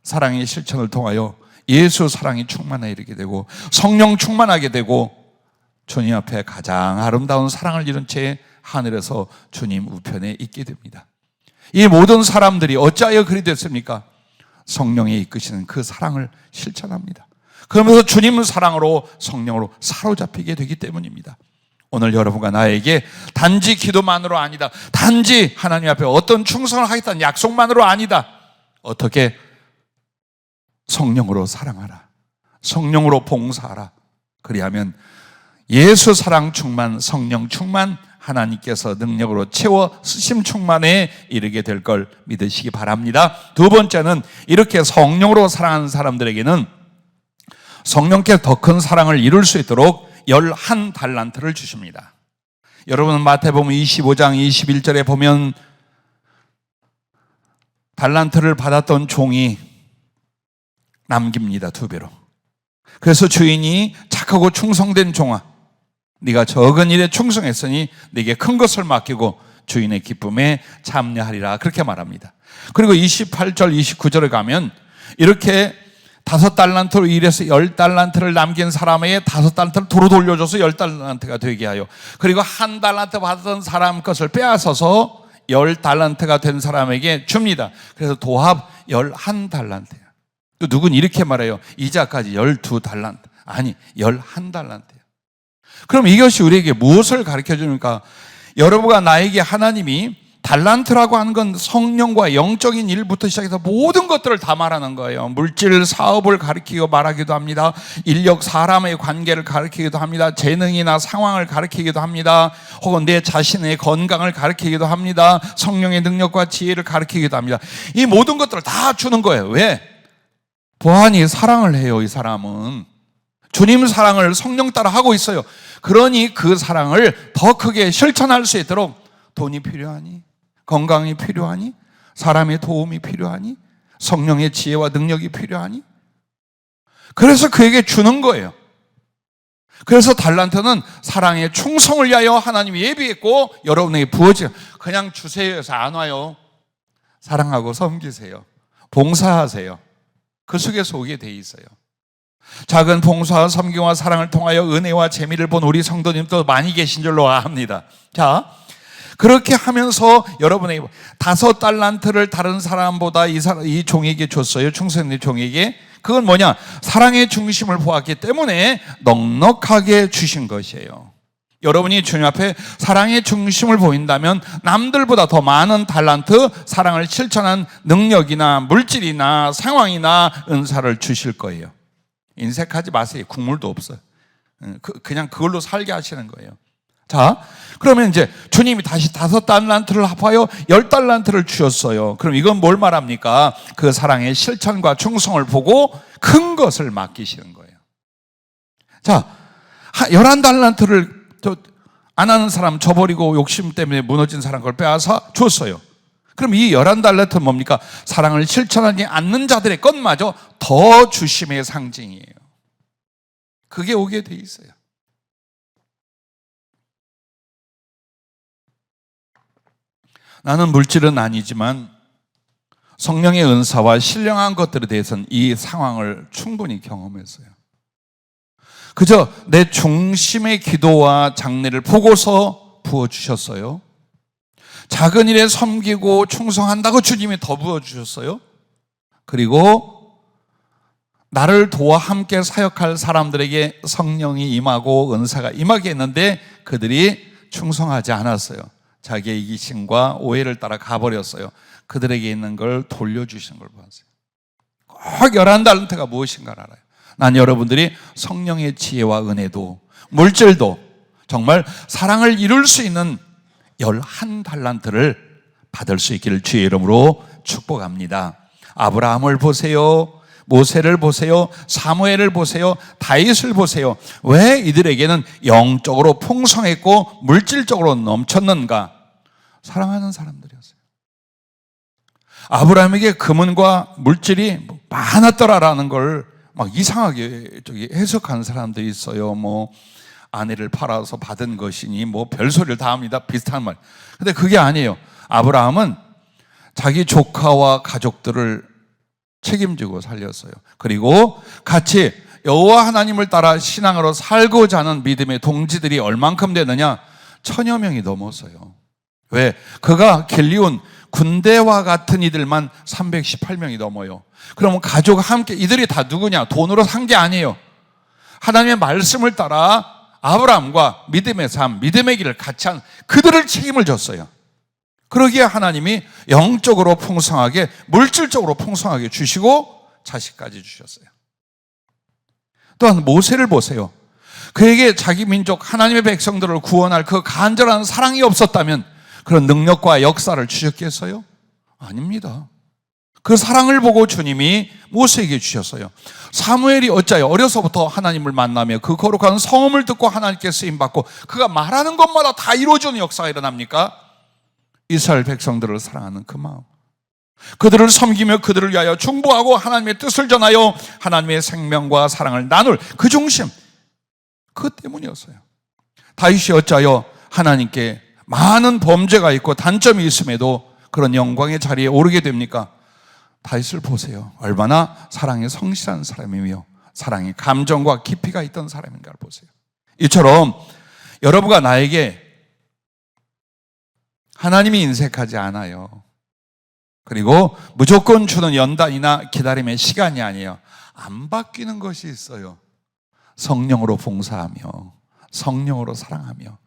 사랑의 실천을 통하여 예수 사랑이 충만하게 이르게 되고 성령 충만하게 되고 주님 앞에 가장 아름다운 사랑을 이룬 채 하늘에서 주님 우편에 있게 됩니다. 이 모든 사람들이 어찌하여 그리 됐습니까? 성령이 이끄시는 그 사랑을 실천합니다. 그러면서 주님 사랑으로 성령으로 사로잡히게 되기 때문입니다. 오늘 여러분과 나에게 단지 기도만으로 아니다, 단지 하나님 앞에 어떤 충성을 하겠다는 약속만으로 아니다. 어떻게? 성령으로 사랑하라, 성령으로 봉사하라. 그리하면 예수 사랑 충만, 성령 충만, 하나님께서 능력으로 채워 쓰심 충만에 이르게 될 걸 믿으시기 바랍니다. 두 번째는 이렇게 성령으로 사랑하는 사람들에게는 성령께 더 큰 사랑을 이룰 수 있도록 11달란트를 주십니다. 여러분 마태복음 25장 21절에 보면 달란트를 받았던 종이 남깁니다. 2배로. 그래서 주인이 착하고 충성된 종아, 네가 적은 일에 충성했으니 네게 큰 것을 맡기고 주인의 기쁨에 참여하리라, 그렇게 말합니다. 그리고 28절 29절에 가면 이렇게 5달란트로 일해서 10달란트를 남긴 사람에게 5달란트를 도로 돌려줘서 10달란트가 되게 하여, 그리고 1달란트 받았던 사람 것을 빼앗아서 10달란트가 된 사람에게 줍니다. 그래서 도합 11달란트예요. 또 누군 이렇게 말해요. 이자까지 12달란트. 아니, 11달란트예요. 그럼 이것이 우리에게 무엇을 가르쳐 줍니까? 여러분과 나에게 하나님이 달란트라고 하는 건 성령과 영적인 일부터 시작해서 모든 것들을 다 말하는 거예요. 물질, 사업을 가리키고 말하기도 합니다. 인력, 사람의 관계를 가리키기도 합니다. 재능이나 상황을 가리키기도 합니다. 혹은 내 자신의 건강을 가리키기도 합니다. 성령의 능력과 지혜를 가리키기도 합니다. 이 모든 것들을 다 주는 거예요. 왜? 보안이 사랑을 해요. 이 사람은 주님 사랑을 성령 따라 하고 있어요. 그러니 그 사랑을 더 크게 실천할 수 있도록 돈이 필요하니, 건강이 필요하니, 사람의 도움이 필요하니, 성령의 지혜와 능력이 필요하니, 그래서 그에게 주는 거예요. 그래서 달란트는 사랑의 충성을 위하여 하나님이 예비했고 여러분에게 부어져요. 그냥 주세요 해서 안 와요. 사랑하고 섬기세요. 봉사하세요. 그 속에서 오게 돼 있어요. 작은 봉사와 섬김과 사랑을 통하여 은혜와 재미를 본 우리 성도님도 많이 계신 줄로 압니다. 자, 그렇게 하면서 여러분의 5달란트를 다른 사람보다 이 종에게 줬어요. 충성된 종에게. 그건 뭐냐? 사랑의 중심을 보았기 때문에 넉넉하게 주신 것이에요. 여러분이 주님 앞에 사랑의 중심을 보인다면 남들보다 더 많은 달란트, 사랑을 실천한 능력이나 물질이나 상황이나 은사를 주실 거예요. 인색하지 마세요. 국물도 없어요. 그냥 그걸로 살게 하시는 거예요. 자, 그러면 이제 주님이 다시 5달란트를 합하여 10달란트를 주셨어요. 그럼 이건 뭘 말합니까? 그 사랑의 실천과 충성을 보고 큰 것을 맡기시는 거예요. 자, 11달란트를 안 하는 사람, 저버리고 욕심 때문에 무너진 사람 걸 빼앗아 줬어요. 그럼 이 11달란트는 뭡니까? 사랑을 실천하지 않는 자들의 것마저 더 주심의 상징이에요. 그게 오게 돼 있어요. 나는 물질은 아니지만 성령의 은사와 신령한 것들에 대해서는 이 상황을 충분히 경험했어요. 그저 내 중심의 기도와 장래를 보고서 부어주셨어요. 작은 일에 섬기고 충성한다고 주님이 더 부어주셨어요. 그리고 나를 도와 함께 사역할 사람들에게 성령이 임하고 은사가 임하게 했는데 그들이 충성하지 않았어요. 자기의 이기심과 오해를 따라 가버렸어요. 그들에게 있는 걸 돌려주시는 걸 보았어요. 꼭 11달란트가 무엇인가를 알아요. 난 여러분들이 성령의 지혜와 은혜도 물질도 정말 사랑을 이룰 수 있는 11달란트를 받을 수 있기를 주의 이름으로 축복합니다. 아브라함을 보세요. 모세를 보세요. 사무엘을 보세요. 다윗을 보세요. 왜 이들에게는 영적으로 풍성했고 물질적으로 넘쳤는가? 사랑하는 사람들이었어요. 아브라함에게 금은과 물질이 많았더라라는 걸 막 이상하게 해석하는 사람들이 있어요. 뭐 아내를 팔아서 받은 것이니 뭐 별소리를 다 합니다. 비슷한 말. 근데 그게 아니에요. 아브라함은 자기 조카와 가족들을 책임지고 살렸어요. 그리고 같이 여호와 하나님을 따라 신앙으로 살고자 하는 믿음의 동지들이 얼만큼 되느냐? 1000여 명이 넘었어요. 왜? 그가 길리온 군대와 같은 이들만 318명이 넘어요. 그러면 가족 함께 이들이 다 누구냐? 돈으로 산 게 아니에요. 하나님의 말씀을 따라 아브라함과 믿음의 삶, 믿음의 길을 같이 한 그들을 책임을 졌어요. 그러기에 하나님이 영적으로 풍성하게, 물질적으로 풍성하게 주시고 자식까지 주셨어요. 또한 모세를 보세요. 그에게 자기 민족 하나님의 백성들을 구원할 그 간절한 사랑이 없었다면 그런 능력과 역사를 주셨겠어요? 아닙니다. 그 사랑을 보고 주님이 모세에게 주셨어요. 사무엘이 어짜요? 어려서부터 하나님을 만나며 그 거룩한 성음을 듣고 하나님께 쓰임받고 그가 말하는 것마다 다 이루어지는 역사가 일어납니까? 이스라엘 백성들을 사랑하는 그 마음, 그들을 섬기며 그들을 위하여 중보하고 하나님의 뜻을 전하여 하나님의 생명과 사랑을 나눌 그 중심, 그 때문이었어요. 다윗이 어짜요? 하나님께 많은 범죄가 있고 단점이 있음에도 그런 영광의 자리에 오르게 됩니까? 다윗을 보세요. 얼마나 사랑에 성실한 사람이며 사랑의 감정과 깊이가 있던 사람인가를 보세요. 이처럼 여러분과 나에게 하나님이 인색하지 않아요. 그리고 무조건 주는 연단이나 기다림의 시간이 아니에요. 안 바뀌는 것이 있어요. 성령으로 봉사하며 성령으로 사랑하며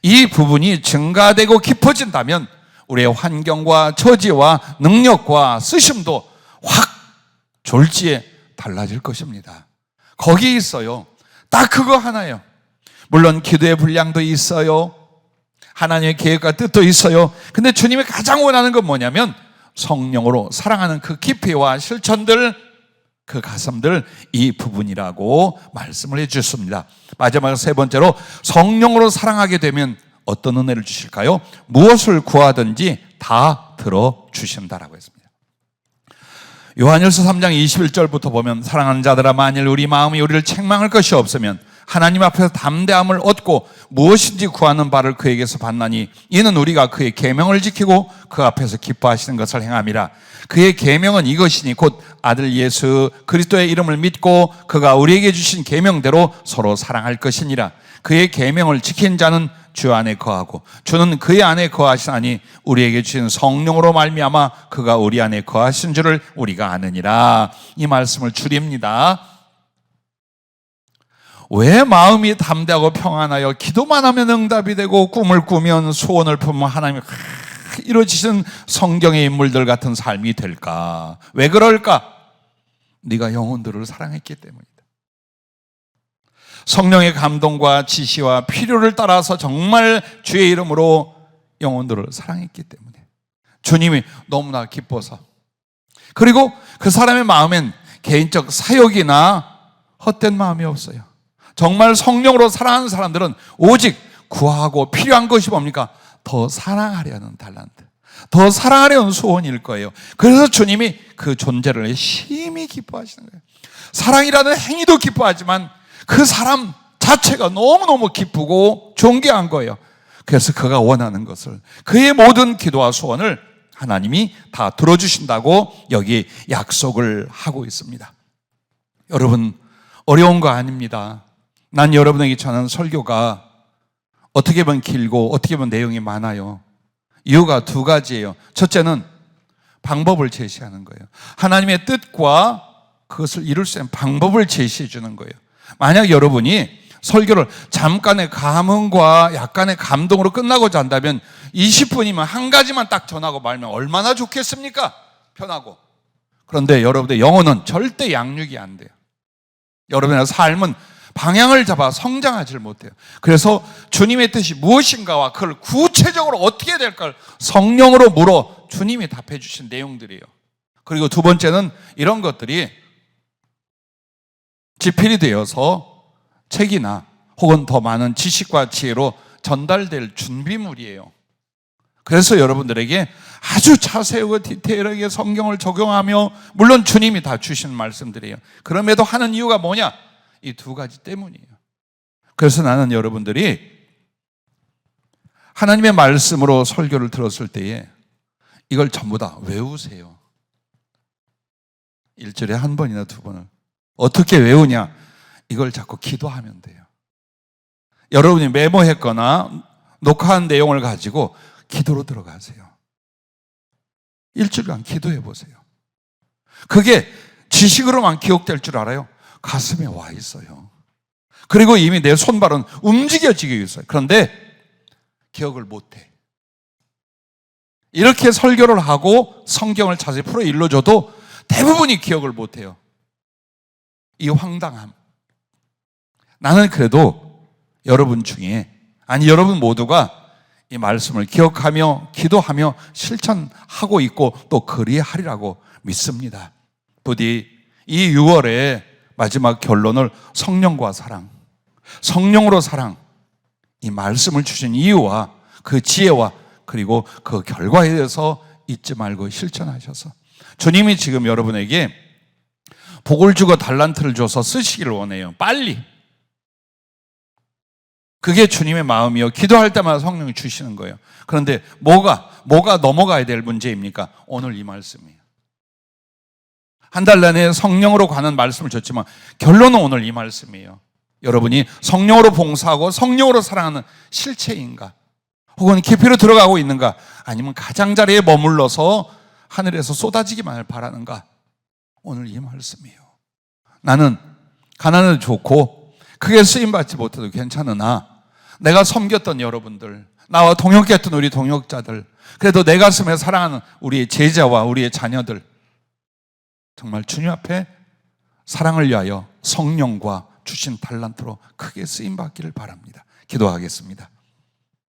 이 부분이 증가되고 깊어진다면 우리의 환경과 처지와 능력과 쓰심도 확 졸지에 달라질 것입니다. 거기 있어요. 딱 그거 하나예요. 물론 기도의 분량도 있어요. 하나님의 계획과 뜻도 있어요. 근데 주님이 가장 원하는 건 뭐냐면 성령으로 사랑하는 그 깊이와 실천들, 그 가슴들, 이 부분이라고 말씀을 해주셨습니다. 마지막 세 번째로 성령으로 사랑하게 되면 어떤 은혜를 주실까요? 무엇을 구하든지 다 들어주신다라고 했습니다. 요한일서 3장 21절부터 보면 사랑하는 자들아 만일 우리 마음이 우리를 책망할 것이 없으면 하나님 앞에서 담대함을 얻고 무엇인지 구하는 바를 그에게서 받나니 이는 우리가 그의 계명을 지키고 그 앞에서 기뻐하시는 것을 행함이라. 그의 계명은 이것이니 곧 아들 예수 그리스도의 이름을 믿고 그가 우리에게 주신 계명대로 서로 사랑할 것이니라. 그의 계명을 지킨 자는 주 안에 거하고 주는 그의 안에 거하시나니 우리에게 주신 성령으로 말미암아 그가 우리 안에 거하신 줄을 우리가 아느니라. 이 말씀을 줄입니다. 왜 마음이 담대하고 평안하여 기도만 하면 응답이 되고 꿈을 꾸면 소원을 품으면 하나님이 이루어지신 성경의 인물들 같은 삶이 될까? 왜 그럴까? 네가 영혼들을 사랑했기 때문이다. 성령의 감동과 지시와 필요를 따라서 정말 주의 이름으로 영혼들을 사랑했기 때문에 주님이 너무나 기뻐서, 그리고 그 사람의 마음엔 개인적 사욕이나 헛된 마음이 없어요. 정말 성령으로 사랑하는 사람들은 오직 구하고 필요한 것이 뭡니까? 더 사랑하려는 달란트, 더 사랑하려는 소원일 거예요. 그래서 주님이 그 존재를 심히 기뻐하시는 거예요. 사랑이라는 행위도 기뻐하지만 그 사람 자체가 너무너무 기쁘고 존귀한 거예요. 그래서 그가 원하는 것을, 그의 모든 기도와 소원을 하나님이 다 들어주신다고 여기 약속을 하고 있습니다. 여러분, 어려운 거 아닙니다. 난 여러분에게 전하는 설교가 어떻게 보면 길고 어떻게 보면 내용이 많아요. 이유가 두 가지예요. 첫째는 방법을 제시하는 거예요. 하나님의 뜻과 그것을 이룰 수 있는 방법을 제시해 주는 거예요. 만약 여러분이 설교를 잠깐의 감흥과 약간의 감동으로 끝나고자 한다면 20분이면 한 가지만 딱 전하고 말면 얼마나 좋겠습니까? 편하고. 그런데 여러분의 영혼은 절대 양육이 안 돼요. 여러분의 삶은 방향을 잡아 성장하지 못해요. 그래서 주님의 뜻이 무엇인가와 그걸 구체적으로 어떻게 될까를 성령으로 물어 주님이 답해 주신 내용들이에요. 그리고 두 번째는 이런 것들이 지필이 되어서 책이나 혹은 더 많은 지식과 지혜로 전달될 준비물이에요. 그래서 여러분들에게 아주 자세하고 디테일하게 성경을 적용하며, 물론 주님이 다 주신 말씀들이에요. 그럼에도 하는 이유가 뭐냐? 이 두 가지 때문이에요. 그래서 나는 여러분들이 하나님의 말씀으로 설교를 들었을 때에 이걸 전부 다 외우세요. 일주일에 한 번이나 두 번을. 어떻게 외우냐? 이걸 자꾸 기도하면 돼요. 여러분이 메모했거나 녹화한 내용을 가지고 기도로 들어가세요. 일주일간 기도해 보세요. 그게 지식으로만 기억될 줄 알아요? 가슴에 와 있어요. 그리고 이미 내 손발은 움직여지고 있어요. 그런데 기억을 못해. 이렇게 설교를 하고 성경을 자세히 풀어 일러줘도 대부분이 기억을 못해요. 이 황당함. 나는 그래도 여러분 중에, 아니 여러분 모두가 이 말씀을 기억하며 기도하며 실천하고 있고 또 그리하리라고 믿습니다. 부디 이 6월의 마지막 결론을 성령과 사랑, 성령으로 사랑, 이 말씀을 주신 이유와 그 지혜와 그리고 그 결과에 대해서 잊지 말고 실천하셔서 주님이 지금 여러분에게 복을 주고 달란트를 줘서 쓰시기를 원해요. 빨리. 그게 주님의 마음이요. 기도할 때마다 성령이 주시는 거예요. 그런데 뭐가 넘어가야 될 문제입니까? 오늘 이 말씀이에요. 한 달 내내 성령으로 가는 말씀을 줬지만 결론은 오늘 이 말씀이에요. 여러분이 성령으로 봉사하고 성령으로 사랑하는 실체인가? 혹은 깊이로 들어가고 있는가? 아니면 가장자리에 머물러서 하늘에서 쏟아지기만을 바라는가? 오늘 이 말씀이에요. 나는 가난해도 좋고 크게 쓰임받지 못해도 괜찮으나 내가 섬겼던 여러분들, 나와 동역했던 우리 동역자들, 그래도 내 가슴에 사랑하는 우리의 제자와 우리의 자녀들, 정말 주님 앞에 사랑을 위하여 성령과 주신 달란트로 크게 쓰임받기를 바랍니다. 기도하겠습니다.